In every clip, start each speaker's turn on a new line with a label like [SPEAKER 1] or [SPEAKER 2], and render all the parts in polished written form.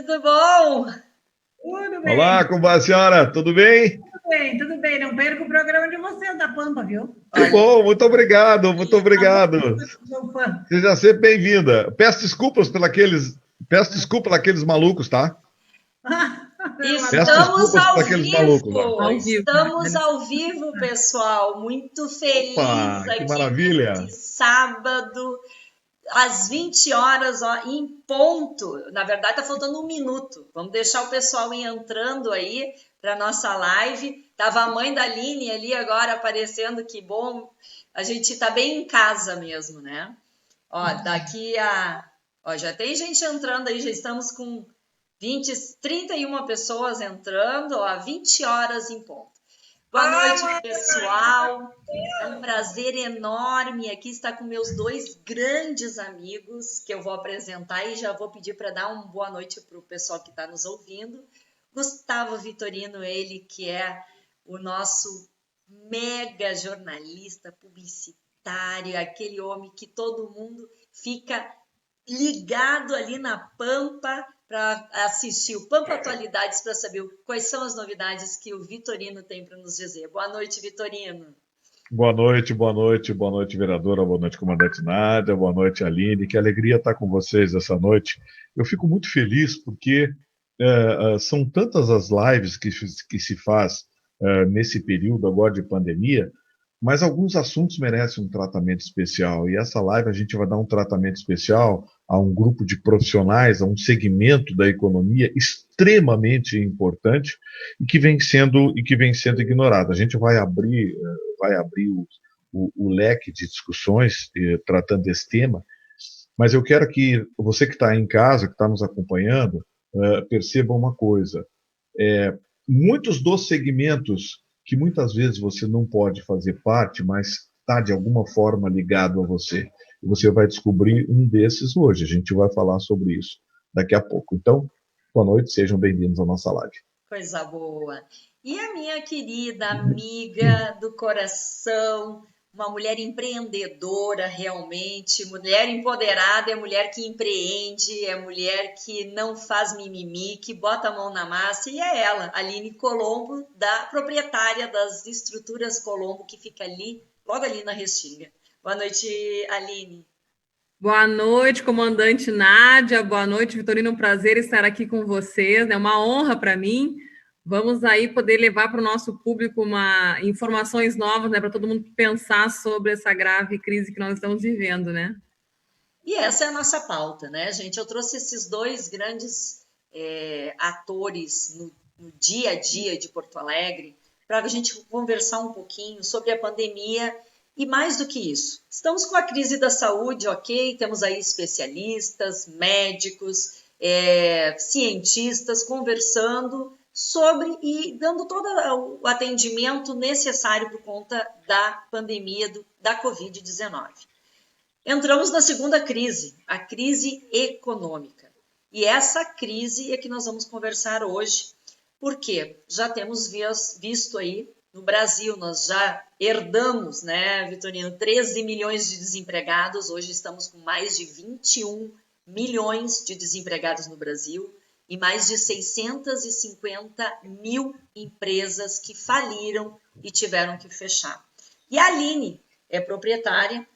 [SPEAKER 1] tudo bom?
[SPEAKER 2] Tudo
[SPEAKER 3] Olá,
[SPEAKER 2] bem,
[SPEAKER 3] como vai a senhora? Tudo bem?
[SPEAKER 2] tudo bem, tudo bem. Não perca o programa de vocês da Pampa, viu?
[SPEAKER 3] Que
[SPEAKER 1] Olha,
[SPEAKER 3] bom, muito obrigado, muito obrigado.
[SPEAKER 2] Sou fã.
[SPEAKER 3] Seja sempre bem-vinda. Peço desculpas pelos malucos, tá?
[SPEAKER 2] Pelo
[SPEAKER 3] Peço
[SPEAKER 2] amor de
[SPEAKER 1] estamos
[SPEAKER 3] desculpas por
[SPEAKER 1] ao
[SPEAKER 3] aqueles malucos lá.
[SPEAKER 1] vivo,
[SPEAKER 2] Ao vivo,
[SPEAKER 1] estamos
[SPEAKER 2] né?
[SPEAKER 1] ao vivo, pessoal. Muito feliz
[SPEAKER 3] Opa, que
[SPEAKER 1] aqui
[SPEAKER 3] maravilha.
[SPEAKER 1] neste sábado, às 20 horas, ó, em ponto. Na verdade, tá faltando um minuto. Vamos deixar o pessoal ir entrando aí para nossa live. Tava a mãe da Aline ali agora aparecendo, que bom. A gente tá bem em casa mesmo, né? Ó, daqui a. Ó, já tem gente entrando aí, já estamos com 20, 31 pessoas entrando, ó, 20 horas em ponto. Boa noite, pessoal. É um prazer enorme aqui estar com meus dois grandes amigos, que eu vou apresentar e já vou pedir para dar uma boa noite para o pessoal que está nos ouvindo. Gustavo Vitorino, ele que é o nosso mega jornalista, publicitário, aquele homem que todo mundo fica ligado ali na Pampa para assistir o Pampa Atualidades para saber quais são as novidades que o Vitorino tem para nos dizer. Boa noite, Vitorino.
[SPEAKER 3] Boa noite, boa noite, boa noite, vereadora, boa noite, comandante Nádia, boa noite, Aline. Que alegria estar com vocês essa noite. Eu fico muito feliz porque são tantas as lives que se faz nesse período agora de pandemia, mas alguns assuntos merecem um tratamento especial. E essa live a gente vai dar um tratamento especial a um grupo de profissionais, a um segmento da economia extremamente importante e que vem sendo ignorado. A gente vai abrir o leque de discussões tratando desse tema, mas eu quero que você que está em casa, que está nos acompanhando, perceba uma coisa. Muitos dos segmentos que muitas vezes você não pode fazer parte, mas está de alguma forma ligado a você. E você vai descobrir um desses hoje. A gente vai falar sobre isso daqui a pouco. Então, boa noite, sejam bem-vindos à nossa live.
[SPEAKER 1] Coisa boa. E a minha querida amiga do coração, uma mulher empreendedora realmente, mulher empoderada, é mulher que empreende, é mulher que não faz mimimi, que bota a mão na massa, e é ela, Aline Colombo, da proprietária das Estruturas Colombo, que fica ali, logo ali na Restinga. Boa noite, Aline.
[SPEAKER 2] Boa noite, comandante Nádia. Boa noite, Vitorino. Um prazer estar aqui com vocês. É uma honra para mim. Vamos aí poder levar para o nosso público informações novas, né, para todo mundo pensar sobre essa grave crise que nós estamos vivendo, né?
[SPEAKER 1] E essa é a nossa pauta, né, gente? Eu trouxe esses dois grandes atores no dia a dia de Porto Alegre para a gente conversar um pouquinho sobre a pandemia e mais do que isso. Estamos com a crise da saúde, ok? Temos aí especialistas, médicos, cientistas conversando sobre e dando todo o atendimento necessário por conta da pandemia da Covid-19. Entramos na segunda crise, a crise econômica. E essa crise é que nós vamos conversar hoje, porque já temos visto aí no Brasil, nós já herdamos, né, Vitorino, 13 milhões de desempregados, hoje estamos com mais de 21 milhões de desempregados no Brasil e mais de 650 mil empresas que faliram e tiveram que fechar. E a Aline é proprietária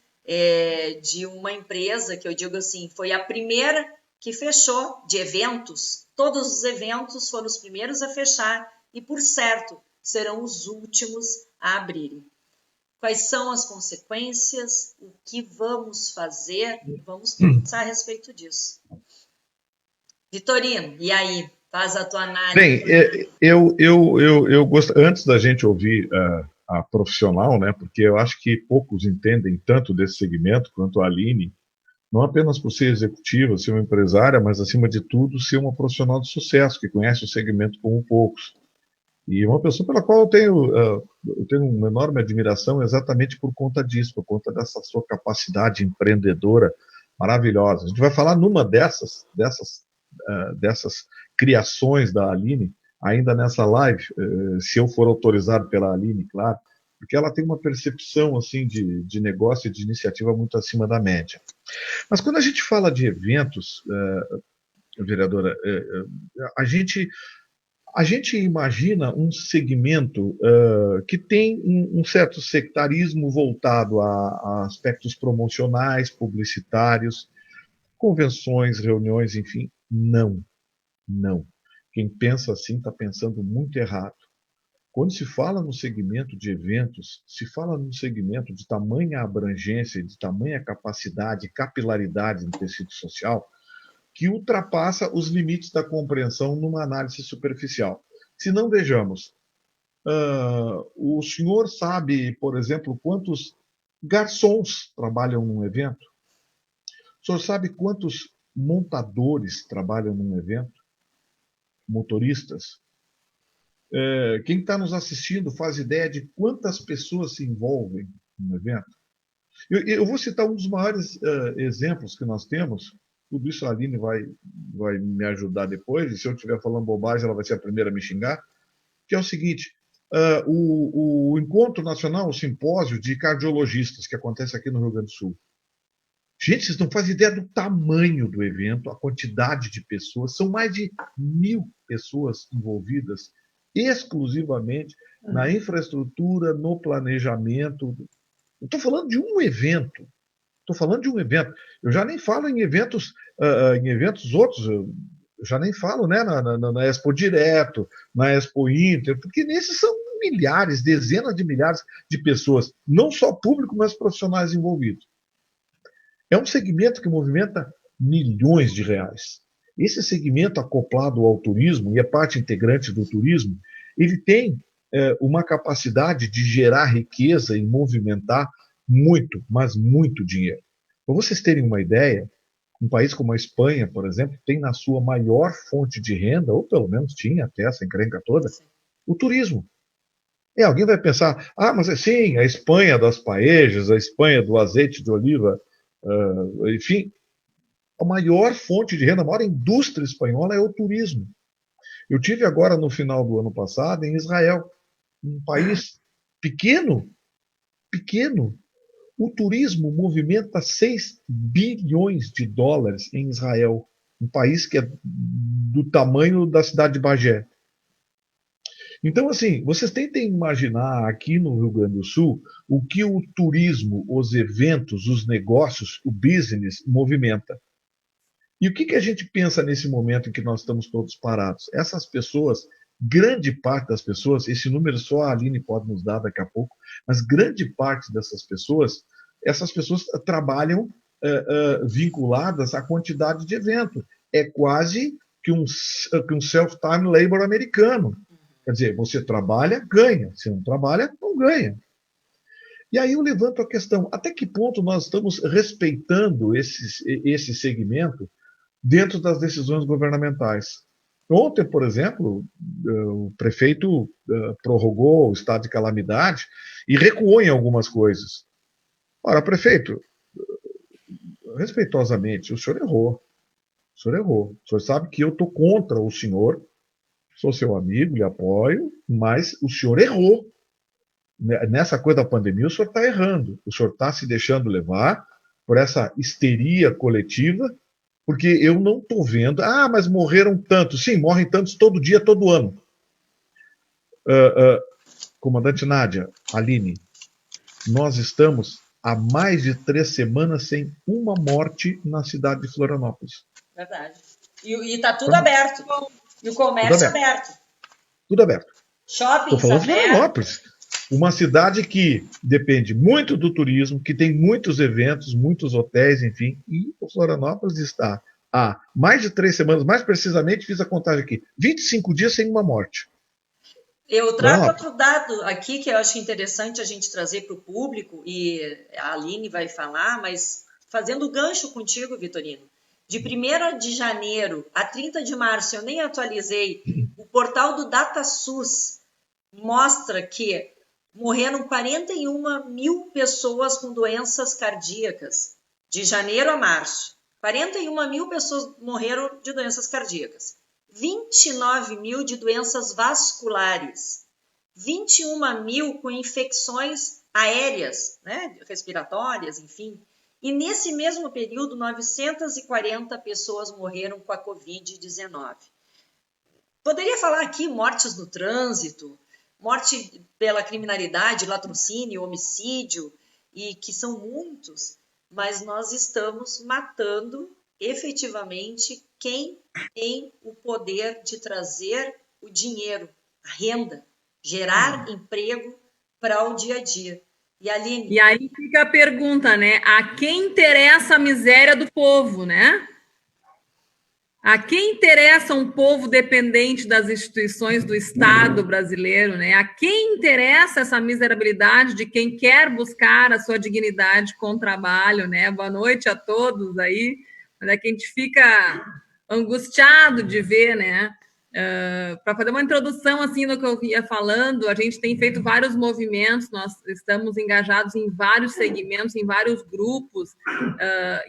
[SPEAKER 1] de uma empresa que eu digo assim, foi a primeira que fechou de eventos. Todos os eventos foram os primeiros a fechar e, por certo, serão os últimos a abrirem. Quais são as consequências? O que vamos fazer? Vamos conversar a respeito disso. Vitorino, e aí? Faz a tua análise.
[SPEAKER 3] Bem, eu gosto, antes da gente ouvir a profissional, né, porque eu acho que poucos entendem tanto desse segmento quanto a Aline, não apenas por ser executiva, ser uma empresária, mas, acima de tudo, ser uma profissional de sucesso, que conhece o segmento como poucos. E uma pessoa pela qual eu tenho uma enorme admiração exatamente por conta disso, por conta dessa sua capacidade empreendedora maravilhosa. A gente vai falar numa dessas criações da Aline, ainda nessa live, se eu for autorizado pela Aline, claro, porque ela tem uma percepção assim de negócio e de iniciativa muito acima da média. Mas quando a gente fala de eventos, vereadora, a gente imagina um segmento que tem um certo sectarismo voltado a aspectos promocionais, publicitários, convenções, reuniões, enfim. Não, não. Quem pensa assim está pensando muito errado. Quando se fala no segmento de eventos, se fala num segmento de tamanha abrangência, de tamanha capacidade, capilaridade no tecido social, que ultrapassa os limites da compreensão numa análise superficial. Se não, vejamos, o senhor sabe, por exemplo, quantos garçons trabalham num evento? O senhor sabe quantos montadores trabalham num evento? Motoristas? Quem está nos assistindo faz ideia de quantas pessoas se envolvem no evento? Eu vou citar um dos maiores exemplos que nós temos. Tudo isso a Aline vai me ajudar depois, e se eu estiver falando bobagem, ela vai ser a primeira a me xingar, que é o seguinte, o Encontro Nacional, o Simpósio de Cardiologistas, que acontece aqui no Rio Grande do Sul. Gente, vocês não fazem ideia do tamanho do evento, a quantidade de pessoas, são mais de 1.000 pessoas envolvidas exclusivamente na infraestrutura, no planejamento. Eu estou falando de um evento. Eu já nem falo em eventos outros, eu já nem falo, né, na Expo Direto, na Expo Inter, porque nesses são milhares, dezenas de milhares de pessoas, não só público, mas profissionais envolvidos. É um segmento que movimenta milhões de reais. Esse segmento acoplado ao turismo, e é parte integrante do turismo, ele tem uma capacidade de gerar riqueza e movimentar muito, mas muito dinheiro. Para vocês terem uma ideia, um país como a Espanha, por exemplo, tem na sua maior fonte de renda, ou pelo menos tinha até essa encrenca toda, o turismo. Alguém vai pensar, mas sim, a Espanha das paejas, a Espanha do azeite de oliva, enfim, a maior fonte de renda, a maior indústria espanhola é o turismo. Eu tive agora no final do ano passado em Israel, um país pequeno. O turismo movimenta 6 bilhões de dólares em Israel, um país que é do tamanho da cidade de Bagé. Então, assim, vocês tentem imaginar aqui no Rio Grande do Sul o que o turismo, os eventos, os negócios, o business movimenta. E o que a gente pensa nesse momento em que nós estamos todos parados? Essas pessoas, grande parte das pessoas, esse número só a Aline pode nos dar daqui a pouco, mas grande parte dessas pessoas, trabalham vinculadas à quantidade de evento. É quase que um self-time labor americano. Quer dizer, você trabalha, ganha. Se não trabalha, não ganha. E aí eu levanto a questão, até que ponto nós estamos respeitando esse segmento dentro das decisões governamentais? Ontem, por exemplo, o prefeito prorrogou o estado de calamidade e recuou em algumas coisas. Ora, prefeito, respeitosamente, o senhor errou. O senhor sabe que eu estou contra o senhor, sou seu amigo, lhe apoio, mas o senhor errou. Nessa coisa da pandemia, o senhor está errando. O senhor está se deixando levar por essa histeria coletiva, porque eu não estou vendo. Mas morreram tantos. Sim, morrem tantos todo dia, todo ano. Comandante Nádia, Aline, nós estamos há mais de 3 semanas sem uma morte na cidade de Florianópolis.
[SPEAKER 1] Verdade. E está tudo aberto. E o comércio aberto.
[SPEAKER 3] Tudo aberto.
[SPEAKER 1] Shopping
[SPEAKER 3] Estou falando de Florianópolis. Uma cidade que depende muito do turismo, que tem muitos eventos, muitos hotéis, enfim. E o Florianópolis está há mais de 3 semanas, mais precisamente, fiz a contagem aqui, 25 dias sem uma morte.
[SPEAKER 1] Eu trago outro dado aqui que eu acho interessante a gente trazer para o público, e a Aline vai falar, mas fazendo gancho contigo, Vitorino. De 1º de janeiro a 30 de março, eu nem atualizei, o portal do DataSUS mostra que morreram 41 mil pessoas com doenças cardíacas, de janeiro a março. 41 mil pessoas morreram de doenças cardíacas. 29 mil de doenças vasculares. 21 mil com infecções aéreas, né, respiratórias, enfim. E nesse mesmo período, 940 pessoas morreram com a Covid-19. Poderia falar aqui mortes no trânsito, morte pela criminalidade, latrocínio, homicídio, e que são muitos, mas nós estamos matando efetivamente quem tem o poder de trazer o dinheiro, a renda, gerar emprego para o dia a dia. E, Aline,
[SPEAKER 2] e aí fica a pergunta, né? A quem interessa a miséria do povo, né? A quem interessa um povo dependente das instituições do Estado brasileiro, né? A quem interessa essa miserabilidade de quem quer buscar a sua dignidade com o trabalho, né? Boa noite a todos aí. Mas é que a gente fica angustiado de ver, né? Para fazer uma introdução assim no que eu ia falando, a gente tem feito vários movimentos, nós estamos engajados em vários segmentos, em vários grupos,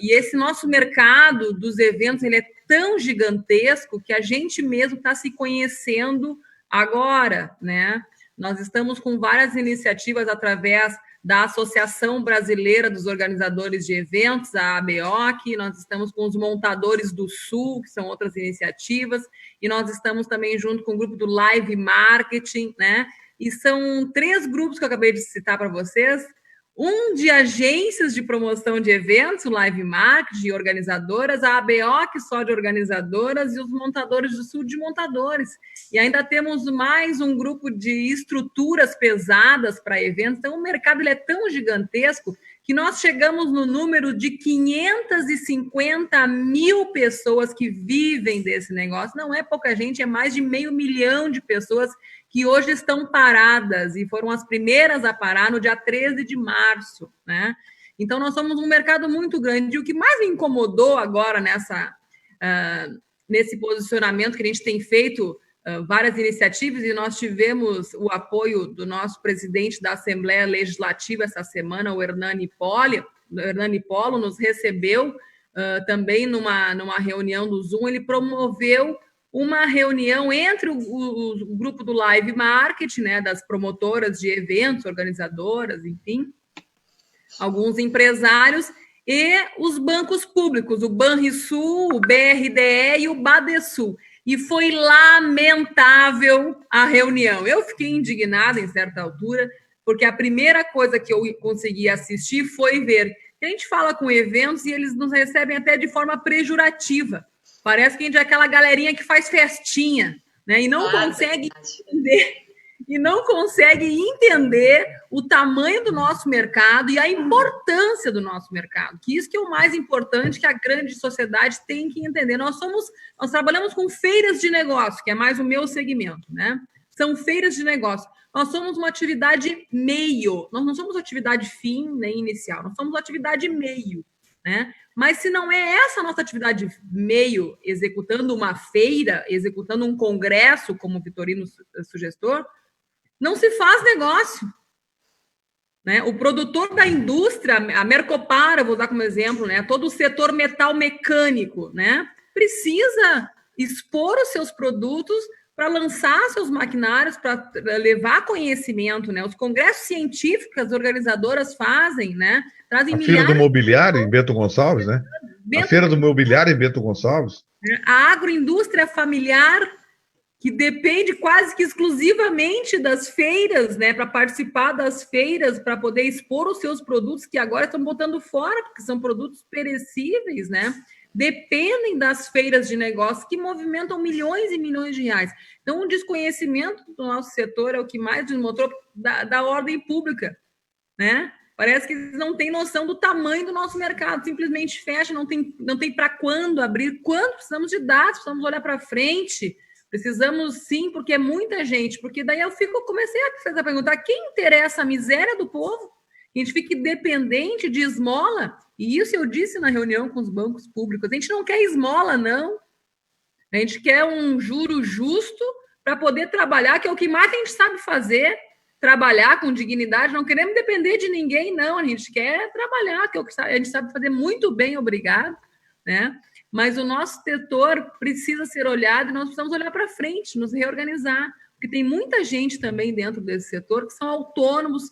[SPEAKER 2] e esse nosso mercado dos eventos ele é tão gigantesco que a gente mesmo está se conhecendo agora, né? Nós estamos com várias iniciativas através da Associação Brasileira dos Organizadores de Eventos, a ABOC, nós estamos com os Montadores do Sul, que são outras iniciativas, e nós estamos também junto com o grupo do Live Marketing, né? E são 3 grupos que eu acabei de citar para vocês, um de agências de promoção de eventos, o Live Marketing, de organizadoras, a ABOC só de organizadoras e os Montadores do Sul de montadores. E ainda temos mais um grupo de estruturas pesadas para eventos. Então, o mercado ele é tão gigantesco que nós chegamos no número de 550 mil pessoas que vivem desse negócio. Não é pouca gente, é mais de 500 mil de pessoas que hoje estão paradas e foram as primeiras a parar no dia 13 de março, né? Então, nós somos um mercado muito grande. E o que mais me incomodou agora nesse posicionamento que a gente tem feito várias iniciativas, e nós tivemos o apoio do nosso presidente da Assembleia Legislativa essa semana, o Hernani Polo, nos recebeu também numa reunião do Zoom. Ele promoveu uma reunião entre o grupo do Live Marketing, né, das promotoras de eventos, organizadoras, enfim, alguns empresários, e os bancos públicos, o Banrisul, o BRDE e o Badesul. E foi lamentável a reunião. Eu fiquei indignada em certa altura, porque a primeira coisa que eu consegui assistir foi ver que a gente fala com eventos e eles nos recebem até de forma pejorativa. Parece que a gente é aquela galerinha que faz festinha, né? E não consegue entender o tamanho do nosso mercado e a importância do nosso mercado. Que isso que é o mais importante que a grande sociedade tem que entender. Nós trabalhamos com feiras de negócio, que é mais o meu segmento, né? São feiras de negócio. Nós somos uma atividade meio. Nós não somos atividade fim nem inicial. Nós somos atividade meio, né? Mas se não é essa a nossa atividade meio, executando uma feira, executando um congresso, como o Vitorino sugestor, não se faz negócio, né? O produtor da indústria, a Mercopara, vou dar como exemplo, né? Todo o setor metal mecânico, né? Precisa expor os seus produtos para lançar seus maquinários, para levar conhecimento, né? Os congressos científicos, as organizadoras fazem, né? Trazem
[SPEAKER 3] a Feira do Mobiliário em Bento Gonçalves, né? A Feira do Mobiliário em Bento Gonçalves.
[SPEAKER 2] A agroindústria familiar, que depende quase que exclusivamente das feiras, né? Para participar das feiras, para poder expor os seus produtos, que agora estão botando fora, porque são produtos perecíveis, né? Dependem das feiras de negócios que movimentam milhões e milhões de reais. Então, o desconhecimento do nosso setor é o que mais desmostrou da ordem pública, né? Parece que eles não têm noção do tamanho do nosso mercado, simplesmente fecha, não tem para quando abrir, quando precisamos de dados, precisamos olhar para frente, precisamos sim, porque é muita gente, porque daí comecei a fazer a perguntar, quem interessa a miséria do povo? A gente fica dependente de esmola, e isso eu disse na reunião com os bancos públicos, a gente não quer esmola, não, a gente quer um juro justo para poder trabalhar, que é o que mais a gente sabe fazer, trabalhar com dignidade, não queremos depender de ninguém, não, a gente quer trabalhar, que é o que a gente sabe fazer muito bem, obrigado, né? Mas o nosso setor precisa ser olhado e nós precisamos olhar para frente, nos reorganizar, porque tem muita gente também dentro desse setor que são autônomos,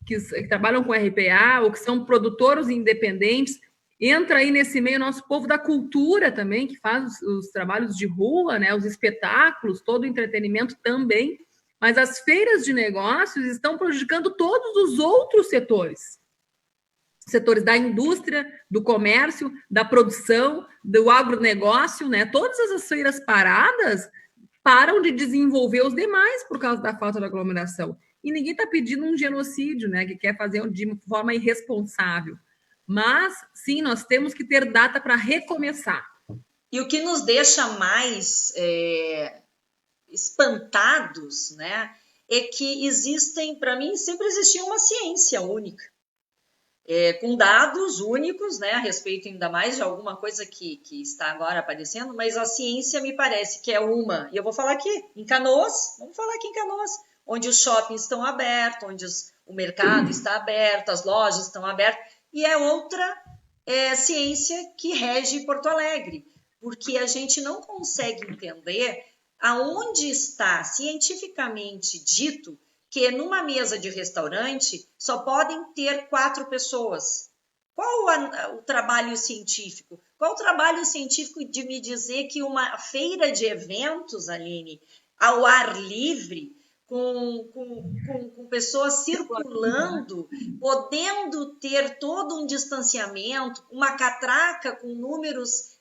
[SPEAKER 2] que trabalham com RPA ou que são produtores independentes, Entra aí nesse meio nosso povo da cultura também, que faz os trabalhos de rua, né, os espetáculos, todo o entretenimento também, mas as feiras de negócios estão prejudicando todos os outros setores. Setores da indústria, do comércio, da produção, do agronegócio, né? Todas essas feiras paradas param de desenvolver os demais por causa da falta de aglomeração. E ninguém está pedindo um genocídio, né? Que quer fazer de forma irresponsável. Mas, sim, nós temos que ter data para recomeçar.
[SPEAKER 1] E o que nos deixa mais espantados, né? É que existem, para mim, sempre existiu uma ciência única. Com dados únicos, né, a respeito ainda mais de alguma coisa que está agora aparecendo, mas a ciência me parece que é uma, e eu vou falar aqui, em Canoas, vamos falar aqui em Canoas, onde os shoppings estão abertos, onde o mercado está aberto, as lojas estão abertas, e é outra ciência que rege Porto Alegre, porque a gente não consegue entender aonde está cientificamente dito que numa mesa de restaurante só podem ter 4 pessoas. Qual o trabalho científico? Qual o trabalho científico de me dizer que uma feira de eventos, Aline, ao ar livre, com pessoas circulando, podendo ter todo um distanciamento, uma catraca com números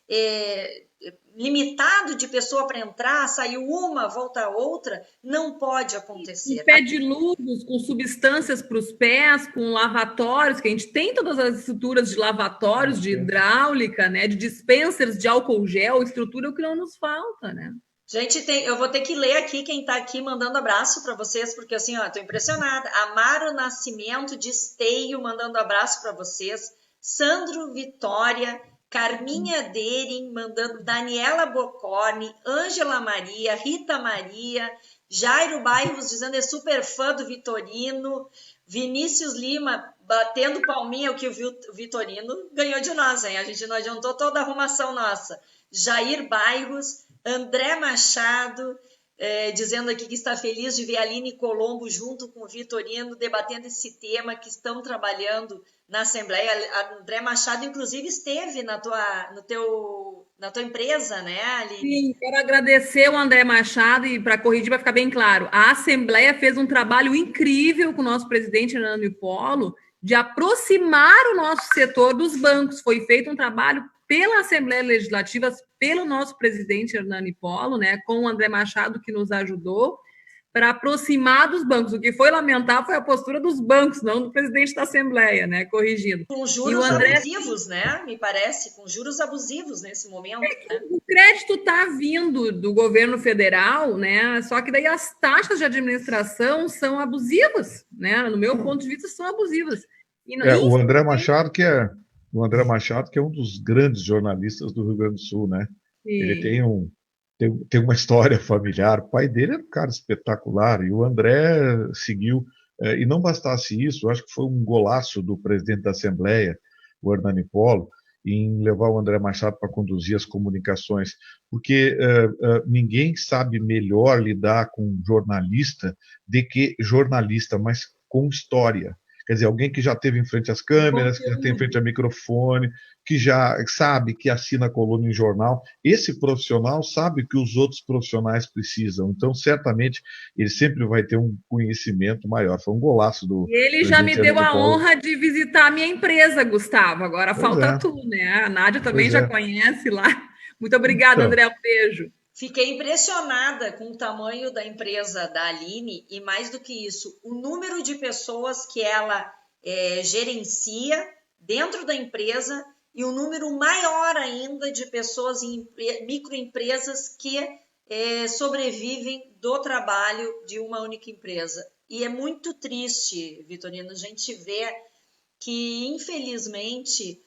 [SPEAKER 1] limitado de pessoa para entrar, saiu uma, volta a outra, não pode acontecer.
[SPEAKER 2] Pé de luvas, com substâncias para os pés, com lavatórios, que a gente tem todas as estruturas de lavatórios, de hidráulica, né, de dispensers de álcool gel, estrutura é o que não nos falta, né?
[SPEAKER 1] Gente, eu vou ter que ler aqui quem está aqui mandando abraço para vocês, porque assim, ó, estou impressionada. Amaro Nascimento de Esteio mandando abraço para vocês. Sandro Vitória, Carminha Dering mandando, Daniela Bocconi, Ângela Maria, Rita Maria, Jairo Bairros dizendo é super fã do Vitorino, Vinícius Lima batendo palminha, o que o Vitorino ganhou de nós, hein? A gente não adiantou toda a arrumação nossa. Jair Bairros, André Machado, dizendo aqui que está feliz de ver a Aline Colombo junto com o Vitorino debatendo esse tema, que estão trabalhando na Assembleia. A André Machado, inclusive, esteve na tua empresa, né, Aline?
[SPEAKER 2] Sim, quero agradecer o André Machado e, para corrigir, para ficar bem claro, a Assembleia fez um trabalho incrível com o nosso presidente, Hernani Polo, de aproximar o nosso setor dos bancos. Foi feito um trabalho pela Assembleia Legislativa, pelo nosso presidente Hernani Polo, né, com o André Machado, que nos ajudou, para aproximar dos bancos. O que foi lamentável foi a postura dos bancos, não do presidente da Assembleia, né, corrigindo.
[SPEAKER 1] Com juros abusivos, né, me parece, com juros abusivos nesse momento. Né?
[SPEAKER 2] O crédito está vindo do governo federal, né, só que daí as taxas de administração são abusivas, né, no meu ponto de vista, são abusivas. E
[SPEAKER 3] o André Machado, que é um dos grandes jornalistas do Rio Grande do Sul, né? Sim. Ele tem uma história familiar. O pai dele era um cara espetacular e o André seguiu. E não bastasse isso, acho que foi um golaço do presidente da Assembleia, o Hernani Polo, em levar o André Machado para conduzir as comunicações, porque ninguém sabe melhor lidar com jornalista do que jornalista, mas com história. Quer dizer, alguém que já esteve em frente às câmeras, que já tem em frente ao microfone, que já sabe que assina coluna em jornal. Esse profissional sabe o que os outros profissionais precisam. Então, certamente, ele sempre vai ter um conhecimento maior. Foi um golaço do...
[SPEAKER 2] Ele já me deu a honra de visitar a minha empresa, Gustavo. Agora falta tu, né? A Nádia também já conhece lá. Muito obrigada, André. Um beijo.
[SPEAKER 1] Fiquei impressionada com o tamanho da empresa da Aline e, mais do que isso, o número de pessoas que ela gerencia dentro da empresa e o número maior ainda de pessoas em microempresas que sobrevivem do trabalho de uma única empresa. E é muito triste, Vitorino, a gente vê que, infelizmente,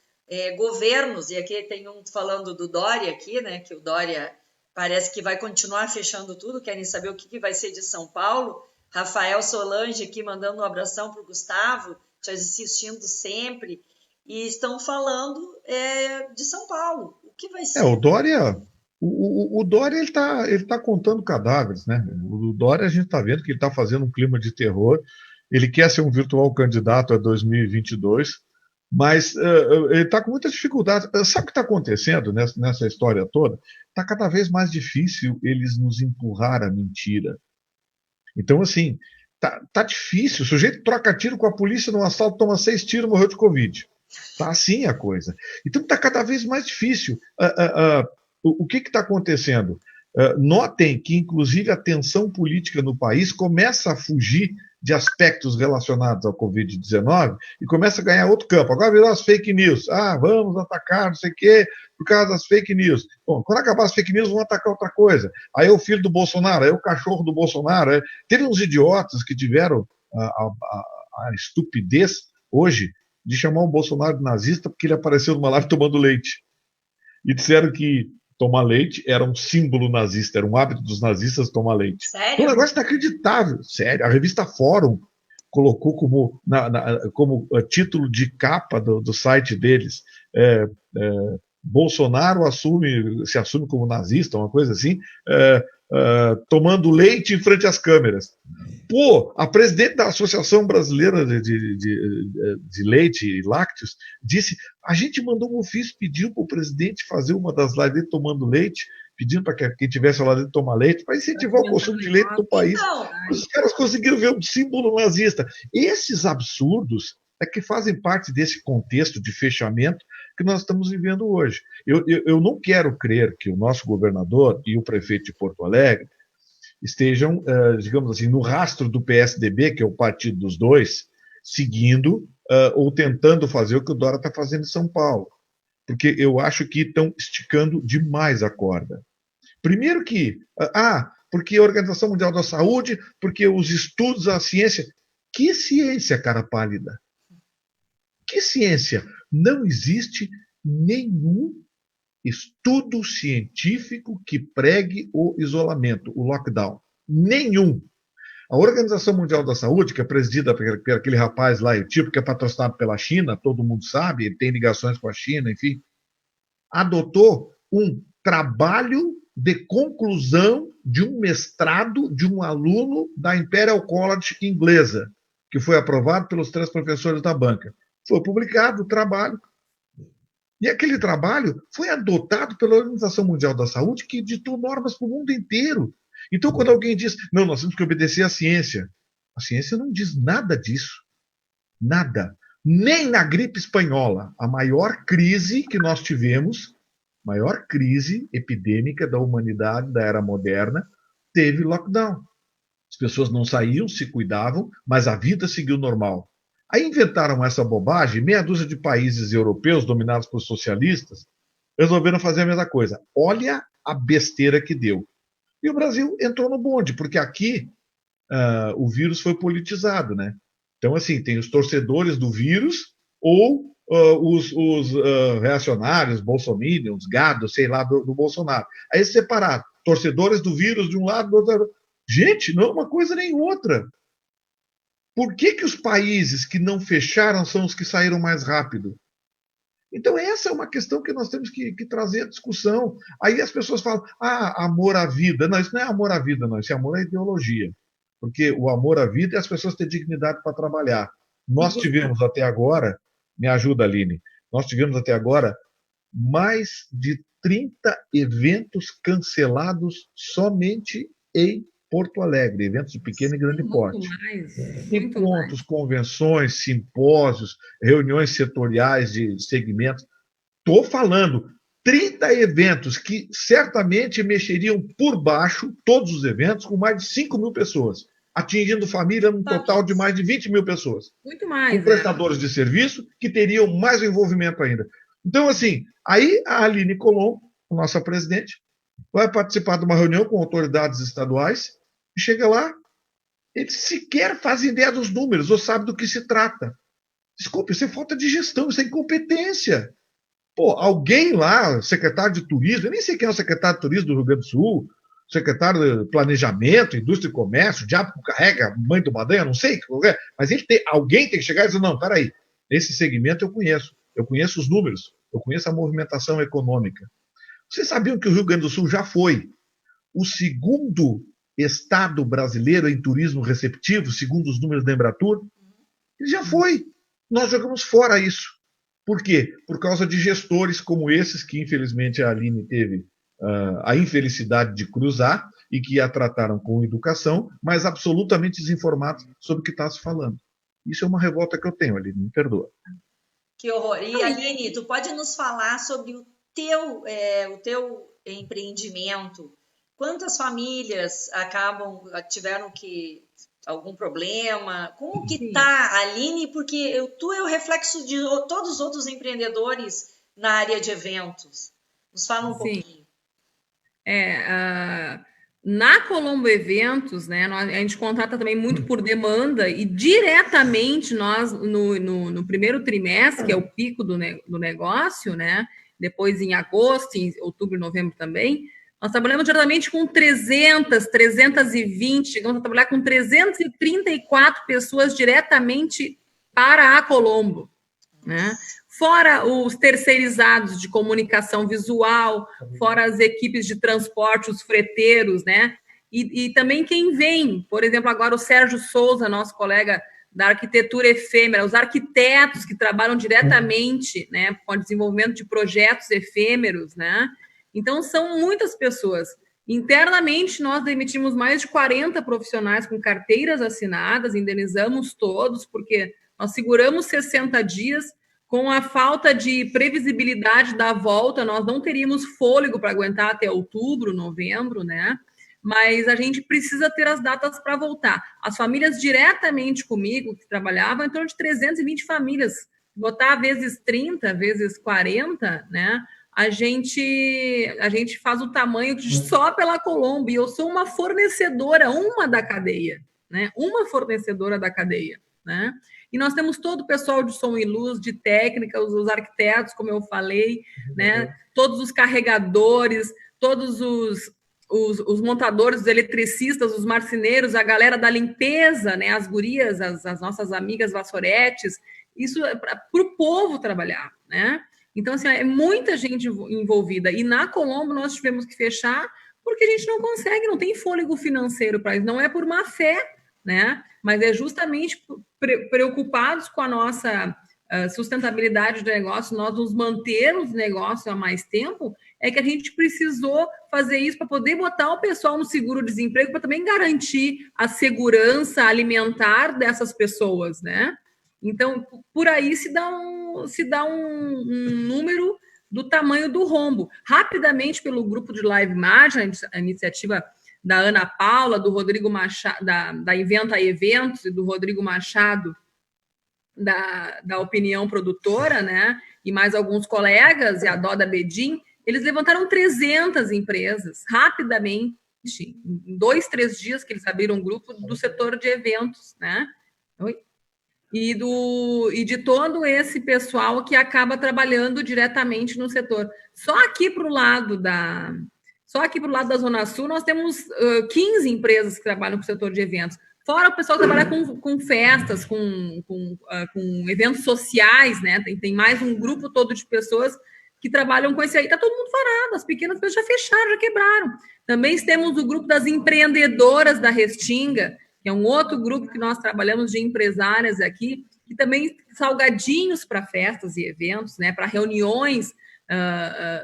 [SPEAKER 1] governos, e aqui tem um falando do Dória aqui, né, que o Dória... Parece que vai continuar fechando tudo, querem saber o que vai ser de São Paulo. Rafael Solange aqui mandando um abração para o Gustavo, te assistindo sempre. E estão falando de São Paulo. O que vai ser?
[SPEAKER 3] O Dória, o Dória ele tá contando cadáveres, né? O Dória a gente está vendo que ele está fazendo um clima de terror. Ele quer ser um virtual candidato a 2022. Mas ele está com muitas dificuldades. Sabe o que está acontecendo nessa história toda? Está cada vez mais difícil eles nos empurrar a mentira. Então, assim, tá difícil. O sujeito troca tiro com a polícia num assalto, toma 6 tiros, morreu de Covid. Tá assim a coisa. Então está cada vez mais difícil. O que está acontecendo? Notem que, inclusive, a tensão política no país começa a fugir de aspectos relacionados ao Covid-19 e começa a ganhar outro campo. Agora virou as fake news. Vamos atacar, não sei o quê, por causa das fake news. Bom, quando acabar as fake news, vão atacar outra coisa. Aí é o filho do Bolsonaro, aí é o cachorro do Bolsonaro. Teve uns idiotas que tiveram a estupidez hoje de chamar o Bolsonaro de nazista porque ele apareceu numa live tomando leite. E disseram que tomar leite era um símbolo nazista, era um hábito dos nazistas tomar leite.
[SPEAKER 1] Sério?
[SPEAKER 3] Um negócio inacreditável, sério. A revista Fórum colocou como título de capa do site deles, Bolsonaro se assume como nazista, uma coisa assim, tomando leite em frente às câmeras. Pô, a presidente da Associação Brasileira de Leite e Lácteos disse: a gente mandou um ofício, pediu para o presidente fazer uma das lives dele tomando leite, pedindo para que quem tivesse lá dentro tomar leite, para incentivar o consumo de leite no país. Então, os caras conseguiram ver um símbolo nazista. Esses absurdos é que fazem parte desse contexto de fechamento que nós estamos vivendo hoje. Eu não quero crer que o nosso governador e o prefeito de Porto Alegre estejam, digamos assim, no rastro do PSDB, que é o partido dos dois, seguindo ou tentando fazer o que o Dória está fazendo em São Paulo. Porque eu acho que estão esticando demais a corda. Primeiro porque a Organização Mundial da Saúde, porque os estudos, a ciência. Que ciência, cara pálida? Que ciência? Não existe nenhum estudo científico que pregue o isolamento, o lockdown. Nenhum. A Organização Mundial da Saúde, que é presidida por aquele rapaz lá, que é patrocinado pela China, todo mundo sabe, ele tem ligações com a China, enfim, adotou um trabalho de conclusão de um mestrado de um aluno da Imperial College inglesa, que foi aprovado pelos 3 professores da banca. Foi publicado o trabalho. E aquele trabalho foi adotado pela Organização Mundial da Saúde, que ditou normas para o mundo inteiro. Então, quando alguém diz, não, nós temos que obedecer à ciência, a ciência não diz nada disso. Nada. Nem na gripe espanhola, a maior crise que nós tivemos, maior crise epidêmica da humanidade, da era moderna, teve lockdown. As pessoas não saíam, se cuidavam, mas a vida seguiu normal. Aí inventaram essa bobagem, meia dúzia de países europeus dominados por socialistas resolveram fazer a mesma coisa. Olha a besteira que deu. E o Brasil entrou no bonde, porque aqui o vírus foi politizado, né? Então, assim, tem os torcedores do vírus ou os reacionários, bolsominions, gados, sei lá, do Bolsonaro. Aí separado, torcedores do vírus de um lado, do outro. Gente, não é uma coisa nem outra. Por que os países que não fecharam são os que saíram mais rápido? Então, essa é uma questão que nós temos que trazer à discussão. Aí as pessoas falam, amor à vida. Não, isso não é amor à vida, não. Isso é amor à ideologia. Porque o amor à vida é as pessoas terem dignidade para trabalhar. Nós tivemos até agora, me ajuda, Aline, nós tivemos até agora mais de 30 eventos cancelados somente em Porto Alegre, eventos de pequeno e grande porte. Encontros, convenções, simpósios, reuniões setoriais de segmentos. Estou falando 30 eventos que certamente mexeriam por baixo, todos os eventos, com mais de 5 mil pessoas, atingindo família num total de mais de 20 mil pessoas.
[SPEAKER 2] Muito mais.
[SPEAKER 3] Com prestadores de serviço que teriam mais envolvimento ainda. Então, assim, aí a Aline Colombo, nossa presidente, vai participar de uma reunião com autoridades estaduais e chega lá, eles sequer fazem ideia dos números ou sabem do que se trata. Desculpe, isso é falta de gestão, isso é incompetência. Pô, alguém lá, secretário de turismo, eu nem sei quem é o secretário de turismo do Rio Grande do Sul, secretário de planejamento, indústria e comércio, o diabo carrega, mãe do Madanha, não sei, mas alguém tem que chegar e dizer, não, peraí, esse segmento eu conheço os números, eu conheço a movimentação econômica. Vocês sabiam que o Rio Grande do Sul já foi o segundo estado brasileiro em turismo receptivo, segundo os números da Embratur? Ele já foi. Nós jogamos fora isso. Por quê? Por causa de gestores como esses, que infelizmente a Aline teve a infelicidade de cruzar e que a trataram com educação, mas absolutamente desinformados sobre o que está se falando. Isso é uma revolta que eu tenho, Aline, me perdoa.
[SPEAKER 1] Que horror. E Aline, tu pode nos falar sobre o teu empreendimento? Quantas famílias tiveram algum problema? Como que tá, Aline? Porque tu é o reflexo de todos os outros empreendedores na área de eventos. Nos fala um pouquinho.
[SPEAKER 2] Na Colombo Eventos, né, a gente contrata também muito por demanda e diretamente nós, no primeiro trimestre, que é o pico do negócio, né, depois em agosto, em outubro e novembro também, nós trabalhamos diretamente com 320, chegamos a trabalhar com 334 pessoas diretamente para a Colombo, né? Fora os terceirizados de comunicação visual, fora as equipes de transporte, os freteiros, né? E também quem vem, por exemplo, agora o Sérgio Souza, nosso colega da arquitetura efêmera, os arquitetos que trabalham diretamente, né, com o desenvolvimento de projetos efêmeros, né? Então, são muitas pessoas. Internamente, nós demitimos mais de 40 profissionais com carteiras assinadas, indenizamos todos, porque nós seguramos 60 dias. Com a falta de previsibilidade da volta, nós não teríamos fôlego para aguentar até outubro, novembro, né? Mas a gente precisa ter as datas para voltar. As famílias diretamente comigo, que trabalhavam, em torno de 320 famílias. Botar vezes 30, vezes 40, né? A gente faz o tamanho só pela Colombo. E eu sou uma fornecedora, uma da cadeia, né? Uma fornecedora da cadeia, né? E nós temos todo o pessoal de som e luz, de técnica, os arquitetos, como eu falei, né? Todos os carregadores, todos os montadores, os eletricistas, os marceneiros, a galera da limpeza, né? As gurias, as nossas amigas vassouretes. Isso é para o povo trabalhar, né? Então, assim, é muita gente envolvida. E na Colombo nós tivemos que fechar porque a gente não consegue, não tem fôlego financeiro para isso. Não é por má fé, né? Mas é justamente preocupados com a nossa sustentabilidade do negócio, nós nos mantermos no negócio há mais tempo, é que a gente precisou fazer isso para poder botar o pessoal no seguro-desemprego, para também garantir a segurança alimentar dessas pessoas, né? Então, por aí se dá um número do tamanho do rombo. Rapidamente, pelo grupo de Live Margin, a iniciativa da Ana Paula, do Rodrigo Machado, da Inventa Eventos, e do Rodrigo Machado, da Opinião Produtora, né? E mais alguns colegas, e a Doda Bedin, eles levantaram 300 empresas, rapidamente, em 2, 3 dias que eles abriram um grupo do setor de eventos, né? E de todo esse pessoal que acaba trabalhando diretamente no setor. Só aqui para o lado da Zona Sul, nós temos 15 empresas que trabalham com o setor de eventos. Fora o pessoal que trabalha com festas, com eventos sociais, né? Tem mais um grupo todo de pessoas que trabalham com esse aí. Está todo mundo parado, as pequenas pessoas já fecharam, já quebraram. Também temos o grupo das empreendedoras da Restinga, que é um outro grupo que nós trabalhamos de empresárias aqui, que também salgadinhos para festas e eventos, né? Para reuniões,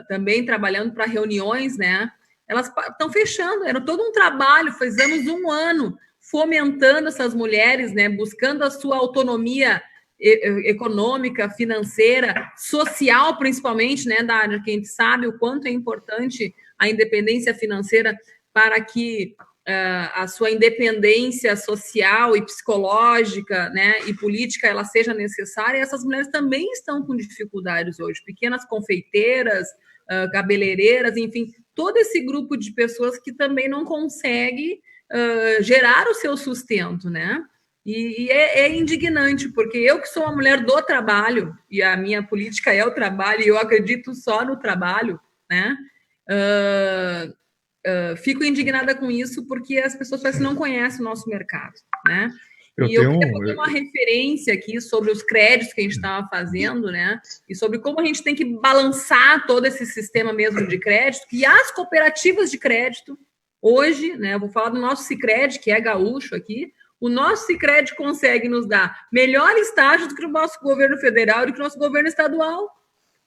[SPEAKER 2] também trabalhando para reuniões, né? Elas estão fechando, era todo um trabalho, fizemos 1 ano fomentando essas mulheres, né? Buscando a sua autonomia econômica, financeira, social, principalmente, né, Dália, que a gente sabe o quanto é importante a independência financeira para que a sua independência social e psicológica, né, e política, ela seja necessária. E essas mulheres também estão com dificuldades hoje, pequenas confeiteiras, cabeleireiras, enfim, todo esse grupo de pessoas que também não consegue gerar o seu sustento, né? E é indignante, porque eu que sou uma mulher do trabalho, e a minha política é o trabalho, e eu acredito só no trabalho, né? Fico indignada com isso, porque as pessoas parece que não conhecem o nosso mercado, né? Eu queria fazer uma referência aqui sobre os créditos que a gente estava fazendo, né? E sobre como a gente tem que balançar todo esse sistema mesmo de crédito, que as cooperativas de crédito, hoje, né? Eu vou falar do nosso Sicredi, que é gaúcho aqui. O nosso Sicredi consegue nos dar melhores taxas do que o nosso governo federal e do que o nosso governo estadual,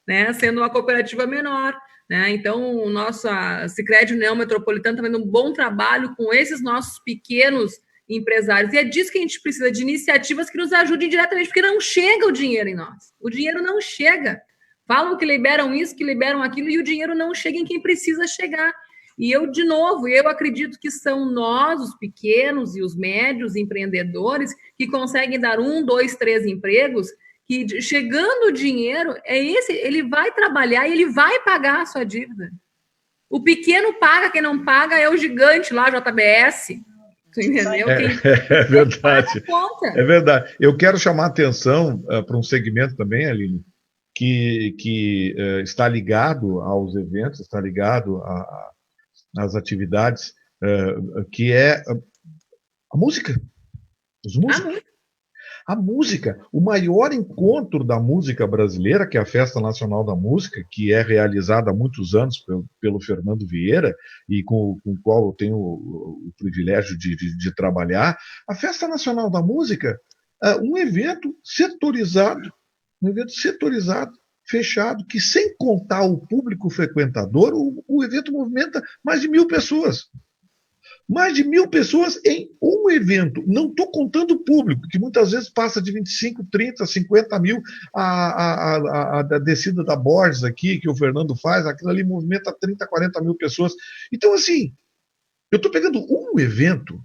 [SPEAKER 2] né? Sendo uma cooperativa menor. Né? Então, o nosso Sicredi União Metropolitana está fazendo um bom trabalho com esses nossos pequenos empresários. E é disso que a gente precisa, de iniciativas que nos ajudem diretamente, porque não chega o dinheiro em nós. O dinheiro não chega. Falam que liberam isso, que liberam aquilo, e o dinheiro não chega em quem precisa chegar. E eu, de novo, eu acredito que são nós, os pequenos e os médios empreendedores, que conseguem dar 1, 2, 3 empregos, que chegando o dinheiro, ele vai trabalhar e ele vai pagar a sua dívida. O pequeno paga, quem não paga é o gigante lá, JBS. Entendeu?
[SPEAKER 3] É verdade. É verdade. Eu quero chamar a atenção para um segmento também, Aline, que está ligado aos eventos, está ligado às atividades, que é a música. Os músicos. A música, o maior encontro da música brasileira, que é a Festa Nacional da Música, que é realizada há muitos anos pelo Fernando Vieira, e com o qual eu tenho o privilégio de trabalhar. A Festa Nacional da Música é um evento setorizado, fechado, que sem contar o público frequentador, o evento movimenta mais de 1.000 pessoas. Mais de 1.000 pessoas em um evento. Não estou contando o público, que muitas vezes passa de 25, 30, 50 mil a descida da Borges aqui, que o Fernando faz, aquilo ali movimenta 30, 40 mil pessoas. Então, assim, eu estou pegando um evento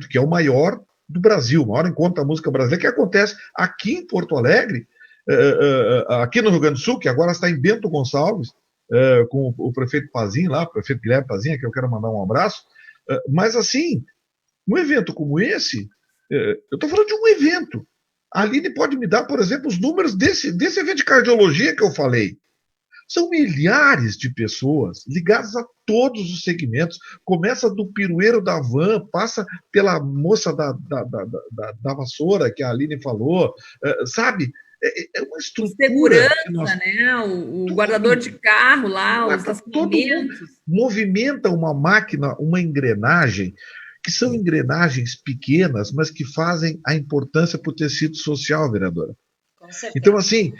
[SPEAKER 3] que é o maior do Brasil, o maior encontro da música brasileira, que acontece aqui em Porto Alegre, aqui no Rio Grande do Sul, que agora está em Bento Gonçalves, com o prefeito Pazin lá, o prefeito Guilherme Pazin, que eu quero mandar um abraço. Mas, assim, um evento como esse, eu estou falando de um evento. A Aline pode me dar, por exemplo, os números desse evento de cardiologia que eu falei. São milhares de pessoas ligadas a todos os segmentos. Começa do pirueiro da van, passa pela moça da vassoura, que a Aline falou, sabe? É uma estrutura.
[SPEAKER 2] Segurança, né? O guardador de carro lá, os estacionamentos.
[SPEAKER 3] Movimenta uma máquina, uma engrenagem, que são engrenagens pequenas, mas que fazem a importância para o tecido social, vereadora. Então, assim,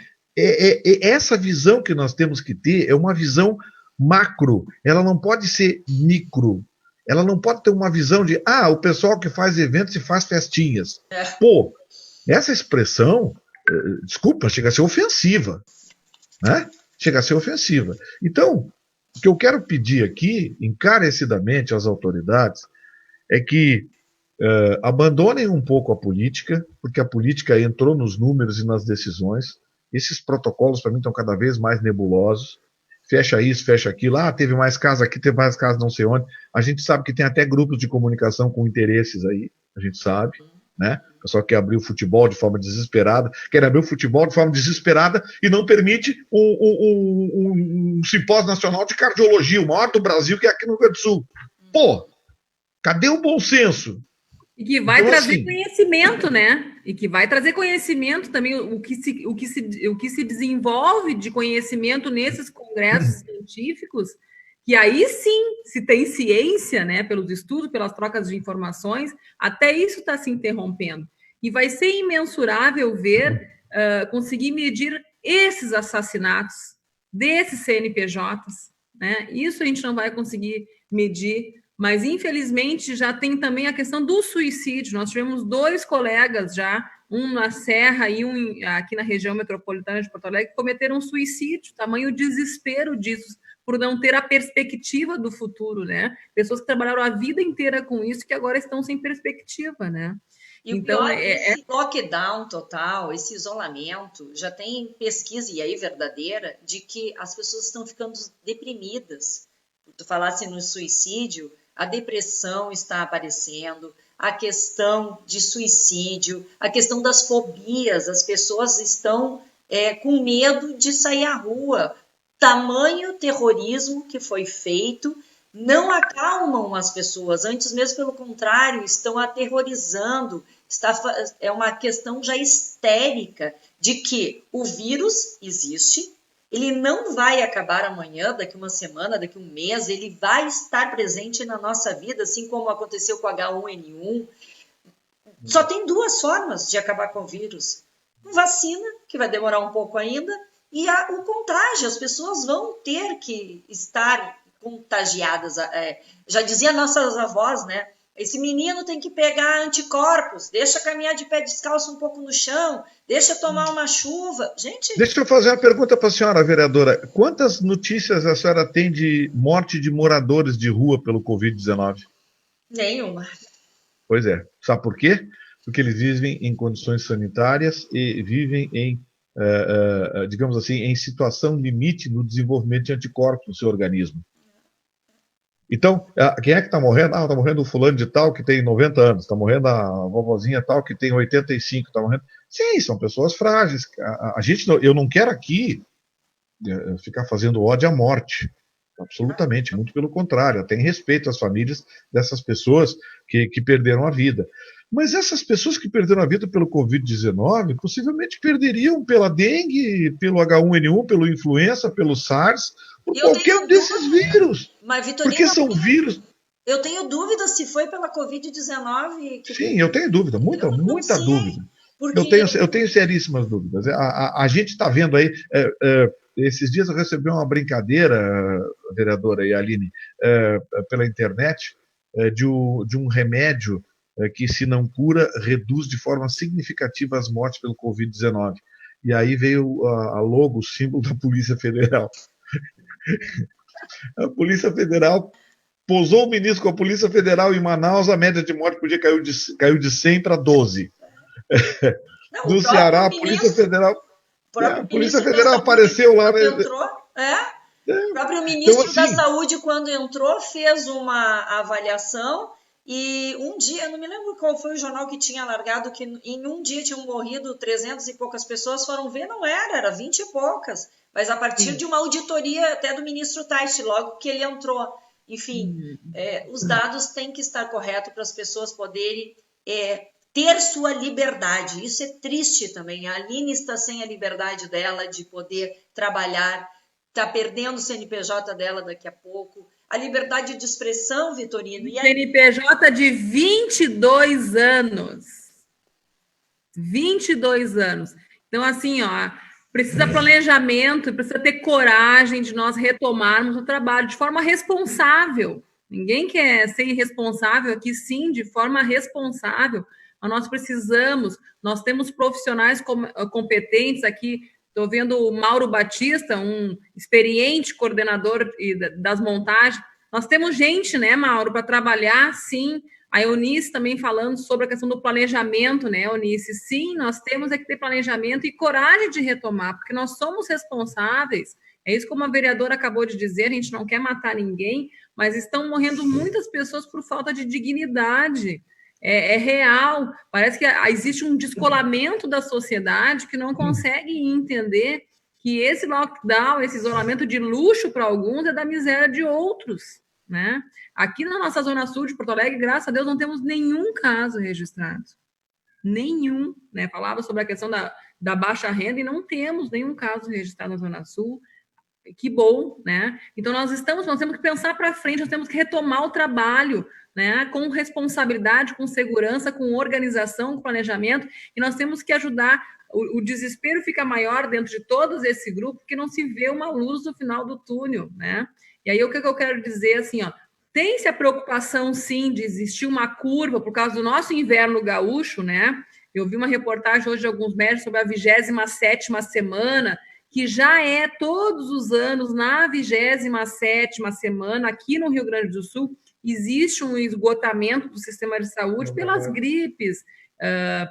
[SPEAKER 3] essa visão que nós temos que ter é uma visão macro. Ela não pode ser micro. Ela não pode ter uma visão de, o pessoal que faz eventos e faz festinhas. Pô, essa expressão... desculpa, chega a ser ofensiva, né? Chega a ser ofensiva. Então, o que eu quero pedir aqui, encarecidamente às autoridades, é que abandonem um pouco a política, porque a política entrou nos números e nas decisões. Esses protocolos, para mim, estão cada vez mais nebulosos. Fecha isso, fecha aquilo. Teve mais casos aqui, teve mais casos não sei onde. A gente sabe que tem até grupos de comunicação com interesses aí, a gente sabe, né? O pessoal quer abrir o futebol de forma desesperada, e não permite um simpósio nacional de cardiologia, o maior do Brasil, que é aqui no Rio Grande do Sul. Pô, cadê o bom senso?
[SPEAKER 2] E que vai trazer conhecimento, né? E que vai trazer conhecimento também, o que se desenvolve de conhecimento nesses congressos científicos, que aí sim, se tem ciência, né, pelos estudos, pelas trocas de informações, até isso está se interrompendo. E vai ser imensurável ver, conseguir medir esses assassinatos desses CNPJs, né? Isso a gente não vai conseguir medir, mas infelizmente já tem também a questão do suicídio. Nós tivemos 2 colegas já, um na Serra e um aqui na região metropolitana de Porto Alegre, que cometeram suicídio, tamanho desespero disso, por não ter a perspectiva do futuro, né? Pessoas que trabalharam a vida inteira com isso, que agora estão sem perspectiva, né?
[SPEAKER 1] E então, o pior, esse lockdown total, esse isolamento, já tem pesquisa, e aí verdadeira, de que as pessoas estão ficando deprimidas. Tu falasse no suicídio, a depressão está aparecendo, a questão de suicídio, a questão das fobias, as pessoas estão com medo de sair à rua. Tamanho terrorismo que foi feito, não acalmam as pessoas, antes mesmo pelo contrário, estão aterrorizando, é uma questão já histérica de que o vírus existe, ele não vai acabar amanhã, daqui uma semana, daqui um mês, ele vai estar presente na nossa vida, assim como aconteceu com o H1N1. Só tem duas formas de acabar com o vírus. Vacina, que vai demorar um pouco ainda, e o contágio. As pessoas vão ter que estar contagiadas. Já dizia nossas avós, né? Esse menino tem que pegar anticorpos, deixa caminhar de pé descalço um pouco no chão, deixa tomar uma chuva. Gente...
[SPEAKER 3] Deixa eu fazer uma pergunta para a senhora, vereadora. Quantas notícias a senhora tem de morte de moradores de rua pelo Covid-19?
[SPEAKER 1] Nenhuma.
[SPEAKER 3] Pois é. Sabe por quê? Porque eles vivem em condições sanitárias e vivem em, digamos assim, em situação limite no desenvolvimento de anticorpos no seu organismo. Então, quem é que está morrendo? Está morrendo o fulano de tal que tem 90 anos, está morrendo a vovozinha tal que tem 85, está morrendo... Sim, são pessoas frágeis. Eu não quero aqui ficar fazendo ódio à morte. Absolutamente, muito pelo contrário. Eu tenho respeito às famílias dessas pessoas que perderam a vida. Mas essas pessoas que perderam a vida pelo Covid-19 possivelmente perderiam pela dengue, pelo H1N1, pelo influenza, pelo SARS, por qualquer desses vírus.
[SPEAKER 1] Mas, Vitorino,
[SPEAKER 3] porque são vírus.
[SPEAKER 1] Eu tenho dúvida se foi pela Covid-19.
[SPEAKER 3] Sim, eu tenho dúvida, muita dúvida.
[SPEAKER 1] Porque...
[SPEAKER 3] Eu tenho seríssimas dúvidas. A gente está vendo aí. Esses dias eu recebi uma brincadeira, vereadora e Aline, pela internet, de um remédio que, se não cura, reduz de forma significativa as mortes pelo Covid-19. E aí veio a logo, o símbolo da Polícia Federal. A Polícia Federal pousou o ministro com a Polícia Federal em Manaus, a média de morte por dia caiu de 100 para 12.
[SPEAKER 1] Não,
[SPEAKER 3] no Ceará, a Polícia Federal...
[SPEAKER 1] A
[SPEAKER 3] Polícia Federal apareceu lá...
[SPEAKER 1] Entrou, o próprio ministro então, assim, da Saúde, quando entrou, fez uma avaliação e um dia, não me lembro qual foi o jornal que tinha largado, que em um dia tinham morrido 300 e poucas pessoas, foram ver, não era 20 e poucas, mas a partir de uma auditoria até do ministro Taishi, logo que ele entrou. Enfim, os dados têm que estar corretos para as pessoas poderem ter sua liberdade. Isso é triste também. A Aline está sem a liberdade dela de poder trabalhar, está perdendo o CNPJ dela daqui a pouco. A liberdade de expressão, Vitorino. E
[SPEAKER 2] CNPJ de 22 anos. 22 anos. Então, assim, precisa planejamento, precisa ter coragem de nós retomarmos o trabalho de forma responsável. Ninguém quer ser irresponsável aqui, sim, de forma responsável. Mas nós temos profissionais competentes aqui. Estou vendo o Mauro Batista, um experiente coordenador das montagens. Nós temos gente, né, Mauro, para trabalhar, sim. A Eunice também falando sobre a questão do planejamento, né, Eunice? Sim, nós temos que ter planejamento e coragem de retomar, porque nós somos responsáveis. É isso como a vereadora acabou de dizer, a gente não quer matar ninguém, mas estão morrendo muitas pessoas por falta de dignidade. É real, parece que existe um descolamento da sociedade que não consegue entender que esse lockdown, esse isolamento de luxo para alguns é da miséria de outros, né? Aqui na nossa zona sul de Porto Alegre, graças a Deus, não temos nenhum caso registrado. Nenhum, né? Falava sobre a questão da baixa renda e não temos nenhum caso registrado na zona sul. Que bom, né? Então, nós temos que pensar para frente, nós temos que retomar o trabalho, né? Com responsabilidade, com segurança, com organização, com planejamento, e nós temos que ajudar. O desespero fica maior dentro de todos esse grupo, porque não se vê uma luz no final do túnel, né? E aí, o que eu quero dizer, assim, tem-se a preocupação, sim, de existir uma curva por causa do nosso inverno gaúcho, né? Eu vi uma reportagem hoje de alguns médicos sobre a 27ª semana, que já é todos os anos, na 27ª semana, aqui no Rio Grande do Sul, existe um esgotamento do sistema de saúde pelas gripes,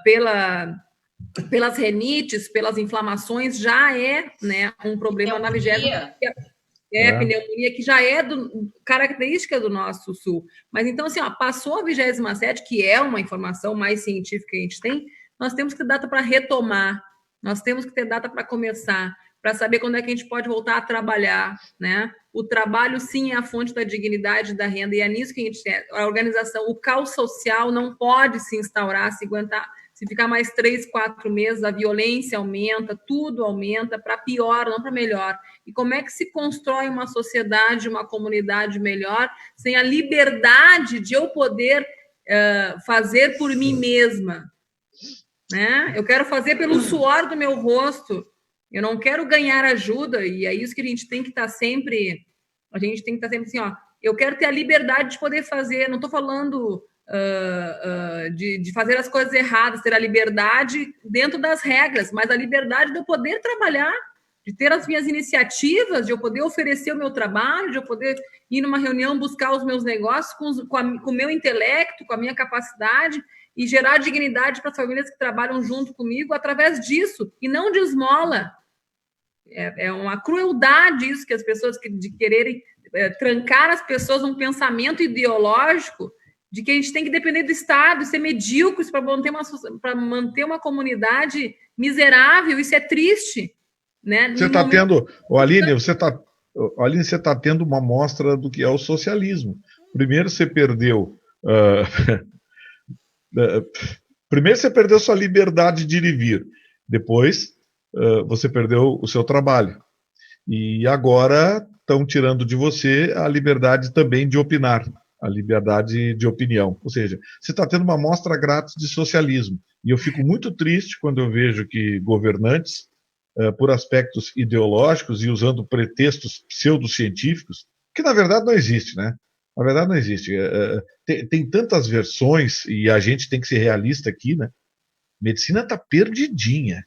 [SPEAKER 2] pelas rinites, pelas inflamações, já é, né, um problema na 20ª. Pneumonia, que já é característica do nosso sul. Mas então, assim, passou a 27ª, que é uma informação mais científica que a gente tem, nós temos que ter data para retomar, nós temos que ter data para começar, para saber quando é que a gente pode voltar a trabalhar, né? O trabalho, sim, é a fonte da dignidade, da renda, e é nisso que a gente tem. A organização, o caos social não pode se instaurar, se aguentar, se ficar mais 3, 4 meses, a violência aumenta, tudo aumenta, para pior, não para melhor. E como é que se constrói uma sociedade, uma comunidade melhor, sem a liberdade de eu poder fazer por mim mesma, né? Eu quero fazer pelo suor do meu rosto. Eu não quero ganhar ajuda, e é isso que a gente tem que estar sempre. A gente tem que estar sempre assim, ó. Eu quero ter a liberdade de poder fazer. Não estou falando de fazer as coisas erradas, ter a liberdade dentro das regras, mas a liberdade de eu poder trabalhar, de ter as minhas iniciativas, de eu poder oferecer o meu trabalho, de eu poder ir numa reunião buscar os meus negócios com o meu intelecto, com a minha capacidade, e gerar dignidade para as famílias que trabalham junto comigo através disso, e não de esmola. É uma crueldade isso, que as pessoas de quererem trancar as pessoas num pensamento ideológico de que a gente tem que depender do Estado, ser medíocres para manter uma comunidade miserável. Isso é triste, né?
[SPEAKER 3] Você está tendo, Aline, você está tendo uma amostra do que é o socialismo. Primeiro você perdeu primeiro você perdeu sua liberdade de ir e vir. Depois você perdeu o seu trabalho. E agora estão tirando de você a liberdade também de opinar, a liberdade de opinião. Ou seja, você está tendo uma amostra grátis de socialismo. E eu fico muito triste quando eu vejo que governantes, por aspectos ideológicos e usando pretextos pseudocientíficos, que na verdade não existe, né? Na verdade não existe. Tem tantas versões, e a gente tem que ser realista aqui, né? Medicina está perdidinha.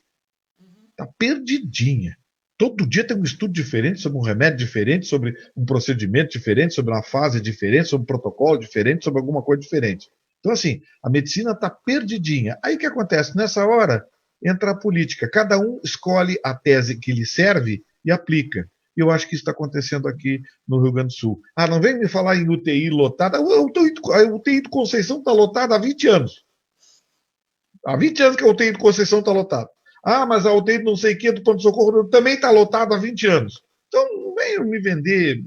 [SPEAKER 3] Está perdidinha. Todo dia tem um estudo diferente sobre um remédio diferente, sobre um procedimento diferente, sobre uma fase diferente, sobre um protocolo diferente, sobre alguma coisa diferente. Então, assim, a medicina está perdidinha. Aí o que acontece? Nessa hora, entra a política. Cada um escolhe a tese que lhe serve e aplica. Eu acho que isso está acontecendo aqui no Rio Grande do Sul. Ah, não vem me falar em UTI lotada. A UTI do Conceição está lotada há 20 anos. Há 20 anos que a UTI do Conceição está lotada. Ah, mas a UTI não sei o que do pronto-socorro também está lotada há 20 anos. Então, não venham me vender,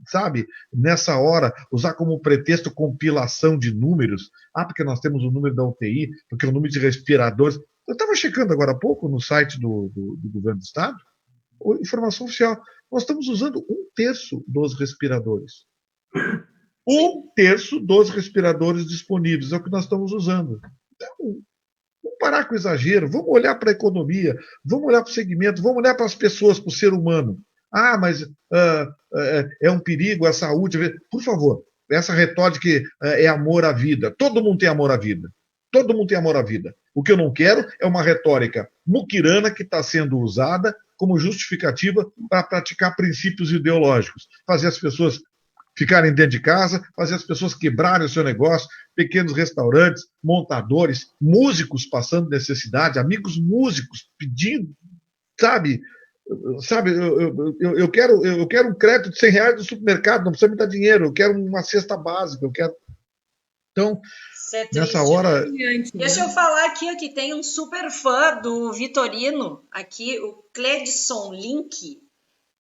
[SPEAKER 3] sabe, nessa hora, usar como pretexto compilação de números. Ah, porque nós temos o número da UTI, porque o número de respiradores. Eu estava checando agora há pouco no site do governo do Estado, informação oficial. Nós estamos usando 1/3 dos respiradores. 1/3 dos respiradores disponíveis é o que nós estamos usando. Então, vamos parar com o exagero, vamos olhar para a economia, vamos olhar para o segmento, vamos olhar para as pessoas, para o ser humano. Ah, mas é um perigo a saúde. Por favor, essa retórica que é amor à vida. Todo mundo tem amor à vida. Todo mundo tem amor à vida. O que eu não quero é uma retórica muquirana que está sendo usada como justificativa para praticar princípios ideológicos. Fazer as pessoas ficarem dentro de casa, fazer as pessoas quebrarem o seu negócio, pequenos restaurantes, montadores, músicos passando necessidade, amigos músicos pedindo, sabe, eu quero um crédito de R$100 no supermercado, não precisa me dar dinheiro, eu quero uma cesta básica, eu quero... Então, nessa hora...
[SPEAKER 1] Deixa eu falar aqui que tem um super fã do Vitorino, aqui, o Cledson Link,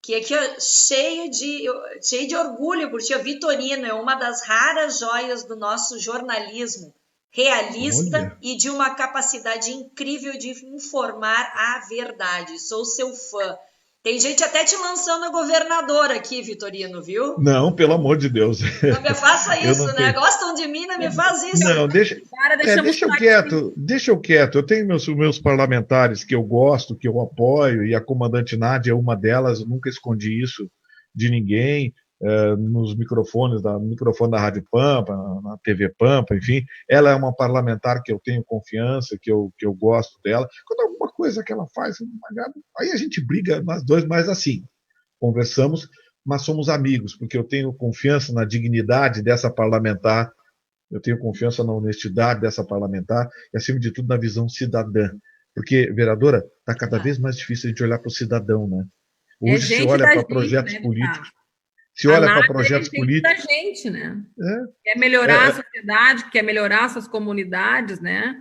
[SPEAKER 1] que aqui cheio de orgulho por ti. O Vitorino é uma das raras joias do nosso jornalismo, realista. Olha. E de uma capacidade incrível de informar a verdade. Sou seu fã. Tem gente até te lançando a governadora aqui, Vitorino, viu?
[SPEAKER 3] Não, pelo amor de Deus.
[SPEAKER 1] Não me faça isso, né? Tenho... Gostam de mim, não me faz isso.
[SPEAKER 3] Não, deixa eu quieto. Eu tenho meus parlamentares que eu gosto, que eu apoio, e a comandante Nádia é uma delas, eu nunca escondi isso de ninguém. Nos microfones, no microfone da Rádio Pampa, na TV Pampa, enfim, ela é uma parlamentar que eu tenho confiança, que eu gosto dela. Quando alguma coisa que ela faz, aí a gente briga nós dois, mas assim, conversamos, mas somos amigos, porque eu tenho confiança na dignidade dessa parlamentar, eu tenho confiança na honestidade dessa parlamentar e, acima de tudo, na visão cidadã. Porque, vereadora, está cada vez mais difícil a gente olhar para o cidadão, né? Hoje se olha para projetos políticos. Se olha para projetos políticos.
[SPEAKER 2] Da gente, né? Quer melhorar a sociedade, quer melhorar essas comunidades, né?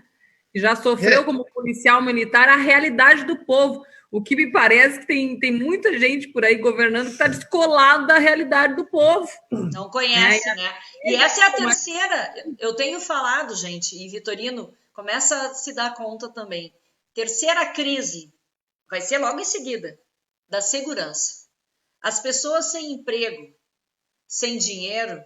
[SPEAKER 2] E já sofreu como policial militar a realidade do povo. O que me parece que tem muita gente por aí governando que está descolado da realidade do povo.
[SPEAKER 1] Não conhece, né? E essa é a terceira. Eu tenho falado, gente, e Vitorino começa a se dar conta também. Terceira crise vai ser logo em seguida, da segurança. As pessoas sem emprego, sem dinheiro,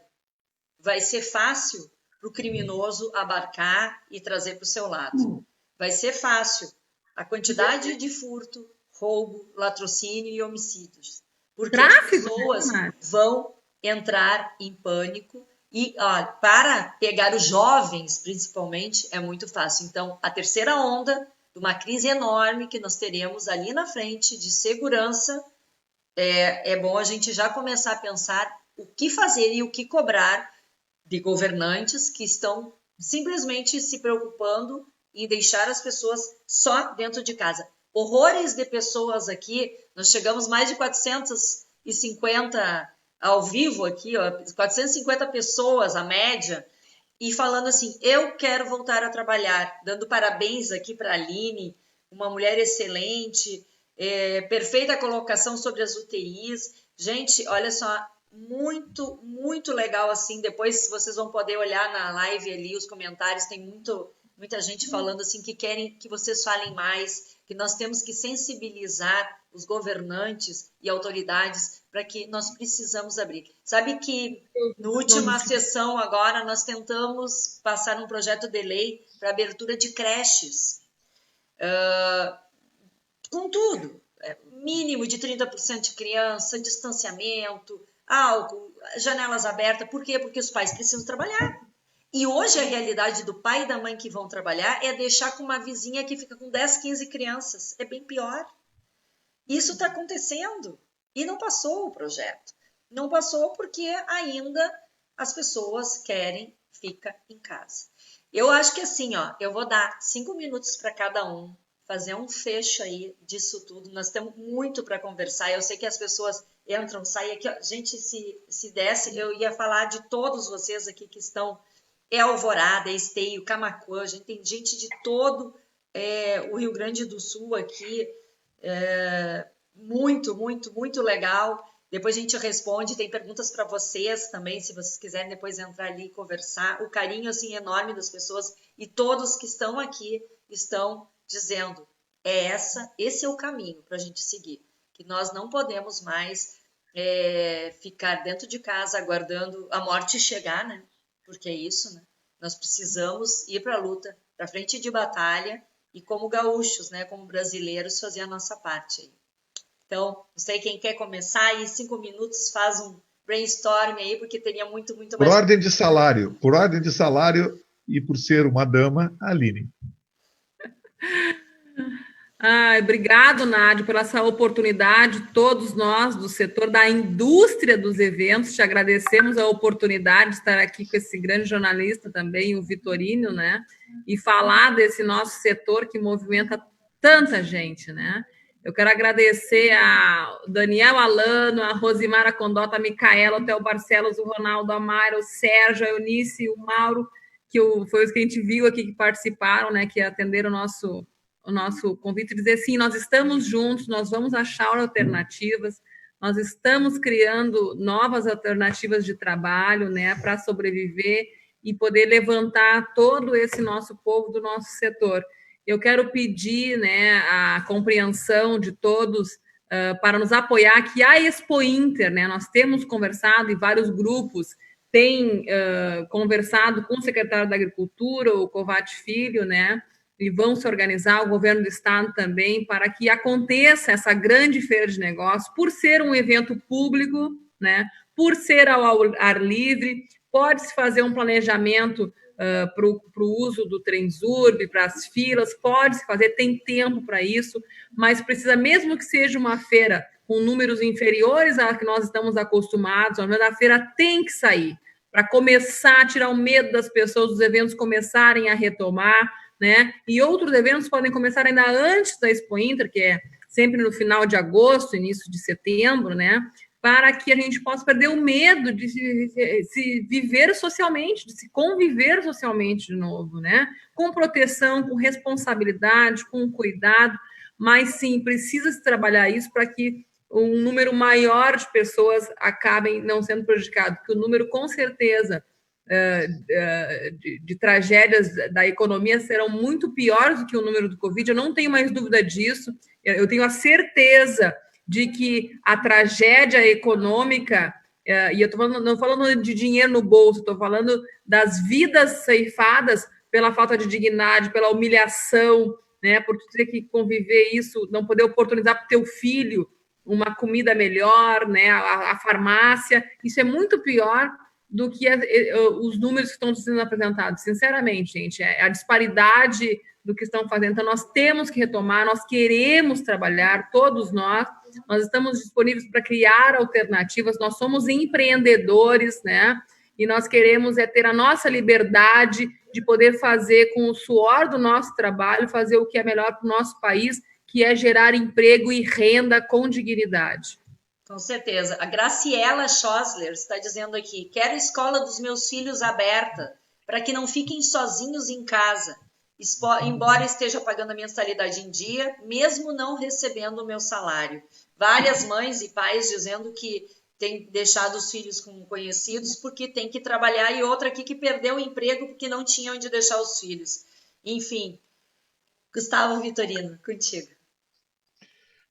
[SPEAKER 1] vai ser fácil para o criminoso abarcar e trazer para o seu lado. Vai ser fácil. A quantidade de furto, roubo, latrocínio e homicídios. Porque as pessoas vão entrar em pânico e para pegar os jovens, principalmente, é muito fácil. Então, a terceira onda de uma crise enorme que nós teremos ali na frente de segurança, é bom a gente já começar a pensar o que fazer e o que cobrar de governantes que estão simplesmente se preocupando em deixar as pessoas só dentro de casa. Horrores de pessoas aqui, nós chegamos mais de 450 ao vivo aqui, 450 pessoas a média, e falando assim, eu quero voltar a trabalhar, dando parabéns aqui para a Aline, uma mulher excelente, perfeita colocação sobre as UTIs. Gente, olha só, muito, muito legal assim, depois vocês vão poder olhar na live ali, os comentários, tem muita gente falando assim que querem que vocês falem mais, que nós temos que sensibilizar os governantes e autoridades para que nós precisamos abrir. Sabe que na última sessão agora nós tentamos passar um projeto de lei para abertura de creches, com tudo, mínimo de 30% de criança, distanciamento, álcool, janelas abertas. Por quê? Porque os pais precisam trabalhar. E hoje a realidade do pai e da mãe que vão trabalhar é deixar com uma vizinha que fica com 10, 15 crianças. É bem pior. Isso está acontecendo. E não passou o projeto. Não passou porque ainda as pessoas querem ficar em casa. Eu acho que assim, eu vou dar 5 minutos para cada um, fazer um fecho aí disso tudo. Nós temos muito para conversar. Eu sei que as pessoas entram, saem aqui. Gente, se desse, eu ia falar de todos vocês aqui que estão... Alvorada, Esteio, Camaquã, tem gente de todo o Rio Grande do Sul aqui, muito, muito, muito legal. Depois a gente responde, tem perguntas para vocês também, se vocês quiserem depois entrar ali e conversar. O carinho assim enorme das pessoas e todos que estão aqui estão dizendo, esse é o caminho para a gente seguir, que nós não podemos mais ficar dentro de casa aguardando a morte chegar, né? Porque é isso, né? Nós precisamos ir para a luta, para frente de batalha e como gaúchos, né? Como brasileiros, fazer a nossa parte aí. Então, não sei quem quer começar e 5 minutos faz um brainstorm aí, porque teria muito, muito mais...
[SPEAKER 3] Por ordem de salário e por ser uma dama, Aline.
[SPEAKER 2] Obrigado, Nádia, por essa oportunidade. Todos nós do setor da indústria dos eventos te agradecemos a oportunidade de estar aqui com esse grande jornalista também, o Vitorino, né? E falar desse nosso setor que movimenta tanta gente, né? Eu quero agradecer a Daniel Alano, a Rosimara Condota, a Micaela, o Theo Barcelos, o Ronaldo Amaro, o Sérgio, a Eunice, o Mauro, foi os que a gente viu aqui que participaram, né? Que atenderam o nosso convite, dizer sim, nós estamos juntos, nós vamos achar alternativas, nós estamos criando novas alternativas de trabalho, né, para sobreviver e poder levantar todo esse nosso povo do nosso setor. Eu quero pedir, né, a compreensão de todos para nos apoiar, que a Expo Inter, né, nós temos conversado e vários grupos têm conversado com o secretário da Agricultura, o Covate Filho, né, e vão se organizar, o governo do estado também, para que aconteça essa grande feira de negócios, por ser um evento público, né, por ser ao ar livre, pode-se fazer um planejamento para o uso do Transurb, para as filas, pode-se fazer, tem tempo para isso, mas precisa, mesmo que seja uma feira com números inferiores a que nós estamos acostumados, a feira tem que sair, para começar a tirar o medo das pessoas, dos eventos começarem a retomar, né? E outros eventos podem começar ainda antes da Expo Inter, que é sempre no final de agosto, início de setembro, né? Para que a gente possa perder o medo de se viver socialmente, de se conviver socialmente de novo, né? Com proteção, com responsabilidade, com cuidado, mas sim, precisa-se trabalhar isso para que um número maior de pessoas acabem não sendo prejudicadas, porque o número, com certeza, de tragédias da economia serão muito piores do que o número do Covid, eu não tenho mais dúvida disso, eu tenho a certeza de que a tragédia econômica e eu estou não falando de dinheiro no bolso, estou falando das vidas ceifadas pela falta de dignidade, pela humilhação, né, por ter que conviver isso, não poder oportunizar para o teu filho uma comida melhor, né, a farmácia. Isso é muito pior do que os números que estão sendo apresentados. Sinceramente, gente, a disparidade do que estão fazendo. Então, nós temos que retomar, nós queremos trabalhar, todos nós estamos disponíveis para criar alternativas, nós somos empreendedores, né? E nós queremos ter a nossa liberdade de poder fazer com o suor do nosso trabalho, fazer o que é melhor para o nosso país, que é gerar emprego e renda com dignidade.
[SPEAKER 1] Com certeza. A Graciela Schosler está dizendo aqui: quero a escola dos meus filhos aberta, para que não fiquem sozinhos em casa, embora esteja pagando a mensalidade em dia, mesmo não recebendo o meu salário. Várias mães e pais dizendo que tem deixado os filhos com conhecidos porque tem que trabalhar, e outra aqui que perdeu o emprego porque não tinha onde deixar os filhos. Enfim, Gustavo Vitorino, contigo.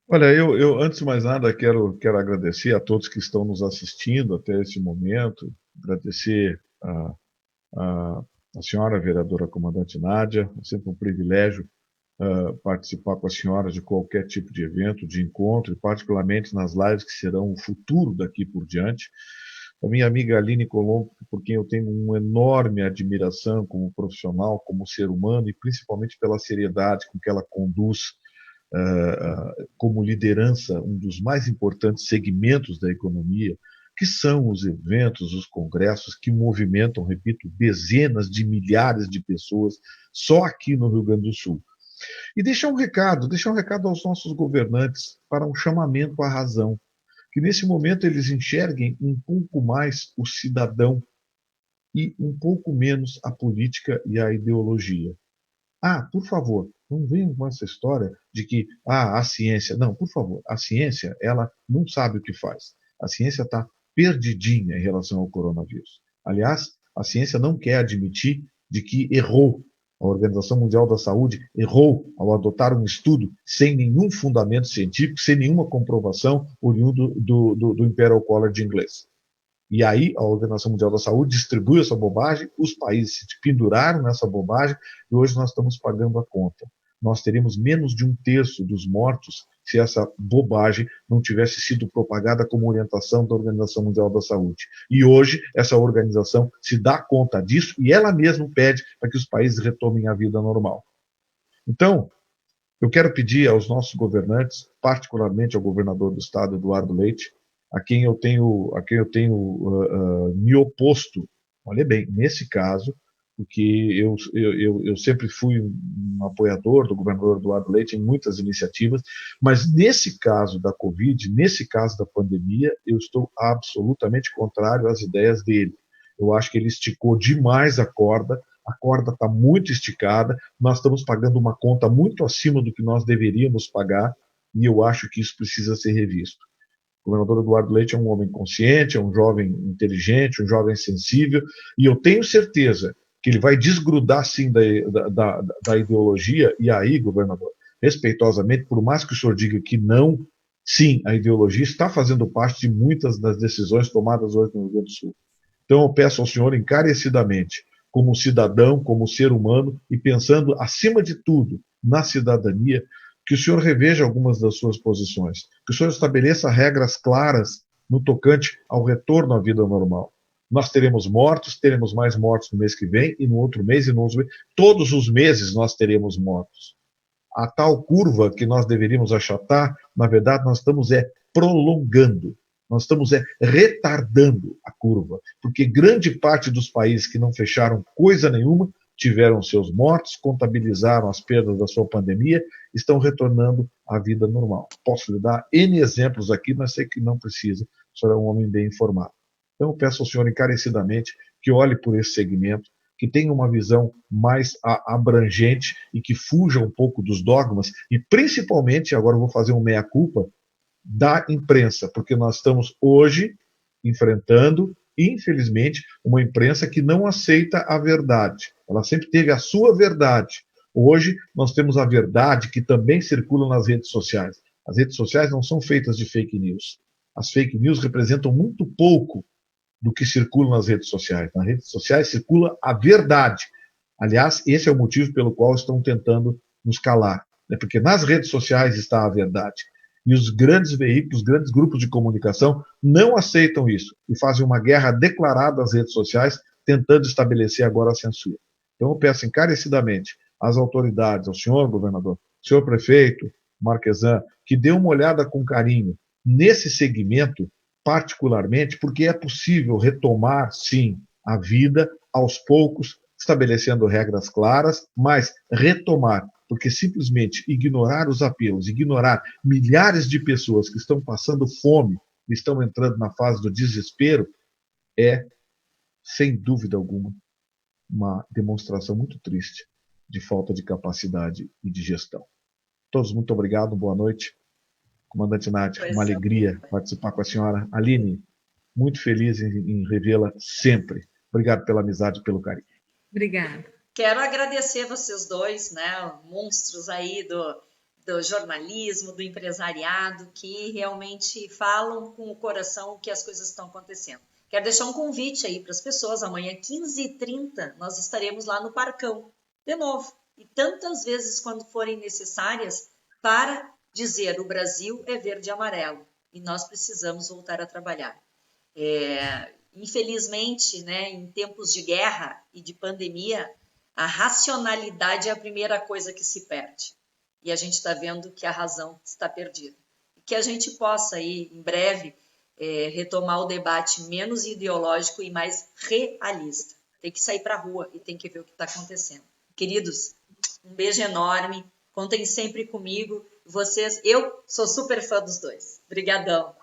[SPEAKER 3] Olha, eu antes de mais nada quero agradecer a todos que estão nos assistindo até esse momento, agradecer a senhora vereadora comandante Nádia, é sempre um privilégio participar com a senhora de qualquer tipo de evento, de encontro, e particularmente nas lives que serão o futuro daqui por diante. A minha amiga Aline Colombo, por quem eu tenho uma enorme admiração como profissional, como ser humano, e principalmente pela seriedade com que ela conduz como liderança um dos mais importantes segmentos da economia, que são os eventos, os congressos que movimentam, repito, dezenas de milhares de pessoas só aqui no Rio Grande do Sul. E deixar um recado aos nossos governantes para um chamamento à razão, que nesse momento eles enxerguem um pouco mais o cidadão e um pouco menos a política e a ideologia. Por favor, não venham com essa história de que a ciência... Não, por favor, a ciência, ela não sabe o que faz. A ciência está perdidinha em relação ao coronavírus. Aliás, a ciência não quer admitir de que errou. A Organização Mundial da Saúde errou ao adotar um estudo sem nenhum fundamento científico, sem nenhuma comprovação oriundo do Imperial College inglês. E aí a Organização Mundial da Saúde distribui essa bobagem, os países se penduraram nessa bobagem e hoje nós estamos pagando a conta. Nós teríamos menos de 1/3 dos mortos se essa bobagem não tivesse sido propagada como orientação da Organização Mundial da Saúde. E hoje essa organização se dá conta disso e ela mesma pede para que os países retomem a vida normal. Então, eu quero pedir aos nossos governantes, particularmente ao governador do estado, Eduardo Leite, a quem eu tenho me oposto, olha bem, nesse caso, porque eu sempre fui um apoiador do governador Eduardo Leite em muitas iniciativas, mas nesse caso da Covid, nesse caso da pandemia, eu estou absolutamente contrário às ideias dele. Eu acho que ele esticou demais a corda está muito esticada, nós estamos pagando uma conta muito acima do que nós deveríamos pagar, e eu acho que isso precisa ser revisto. O governador Eduardo Leite é um homem consciente, é um jovem inteligente, um jovem sensível, e eu tenho certeza que ele vai desgrudar, sim, da ideologia, e aí, governador, respeitosamente, por mais que o senhor diga que não, sim, a ideologia está fazendo parte de muitas das decisões tomadas hoje no Rio Grande do Sul. Então eu peço ao senhor encarecidamente, como cidadão, como ser humano, e pensando, acima de tudo, na cidadania, que o senhor reveja algumas das suas posições, que o senhor estabeleça regras claras no tocante ao retorno à vida normal. Nós teremos mais mortos no mês que vem, e no outro mês, e no outro mês. Todos os meses nós teremos mortos. A tal curva que nós deveríamos achatar, na verdade, nós estamos prolongando, nós estamos retardando a curva, porque grande parte dos países que não fecharam coisa nenhuma, tiveram seus mortos, contabilizaram as perdas da sua pandemia, estão retornando à vida normal. Posso lhe dar N exemplos aqui, mas sei que não precisa, o senhor é um homem bem informado. Então eu peço ao senhor encarecidamente que olhe por esse segmento, que tenha uma visão mais abrangente e que fuja um pouco dos dogmas, e principalmente, agora eu vou fazer um meia-culpa, da imprensa, porque nós estamos hoje enfrentando, infelizmente, uma imprensa que não aceita a verdade. Ela sempre teve a sua verdade. Hoje nós temos a verdade que também circula nas redes sociais. As redes sociais não são feitas de fake news. As fake news representam muito pouco do que circula nas redes sociais. Nas redes sociais circula a verdade. Aliás, esse é o motivo pelo qual estão tentando nos calar, né? Porque nas redes sociais está a verdade. E os grandes veículos, os grandes grupos de comunicação não aceitam isso e fazem uma guerra declarada às redes sociais, tentando estabelecer agora a censura. Então eu peço encarecidamente às autoridades, ao senhor governador, senhor prefeito, Marquesan, que dê uma olhada com carinho nesse segmento, particularmente, porque é possível retomar, sim, a vida aos poucos, estabelecendo regras claras, mas retomar, porque simplesmente ignorar os apelos, ignorar milhares de pessoas que estão passando fome, estão entrando na fase do desespero, é, sem dúvida alguma, uma demonstração muito triste de falta de capacidade e de gestão. Todos, muito obrigado, boa noite. Comandante Nádia, uma alegria participar com a senhora. Aline, muito feliz em revê-la sempre. Obrigado pela amizade e pelo carinho.
[SPEAKER 2] Obrigada.
[SPEAKER 1] Quero agradecer vocês dois, né, monstros aí do jornalismo, do empresariado, que realmente falam com o coração que as coisas estão acontecendo. Quero deixar um convite aí para as pessoas. Amanhã, 15h30, nós estaremos lá no Parcão, de novo. E tantas vezes quando forem necessárias, para dizer: o Brasil é verde e amarelo e nós precisamos voltar a trabalhar. Infelizmente, né, em tempos de guerra e de pandemia, a racionalidade é a primeira coisa que se perde. E a gente está vendo que a razão está perdida. E que a gente possa aí, em breve, retomar o debate menos ideológico e mais realista. Tem que sair para a rua e tem que ver o que está acontecendo. Queridos, um beijo enorme. Contem sempre comigo. Vocês, eu sou super fã dos dois. Obrigadão.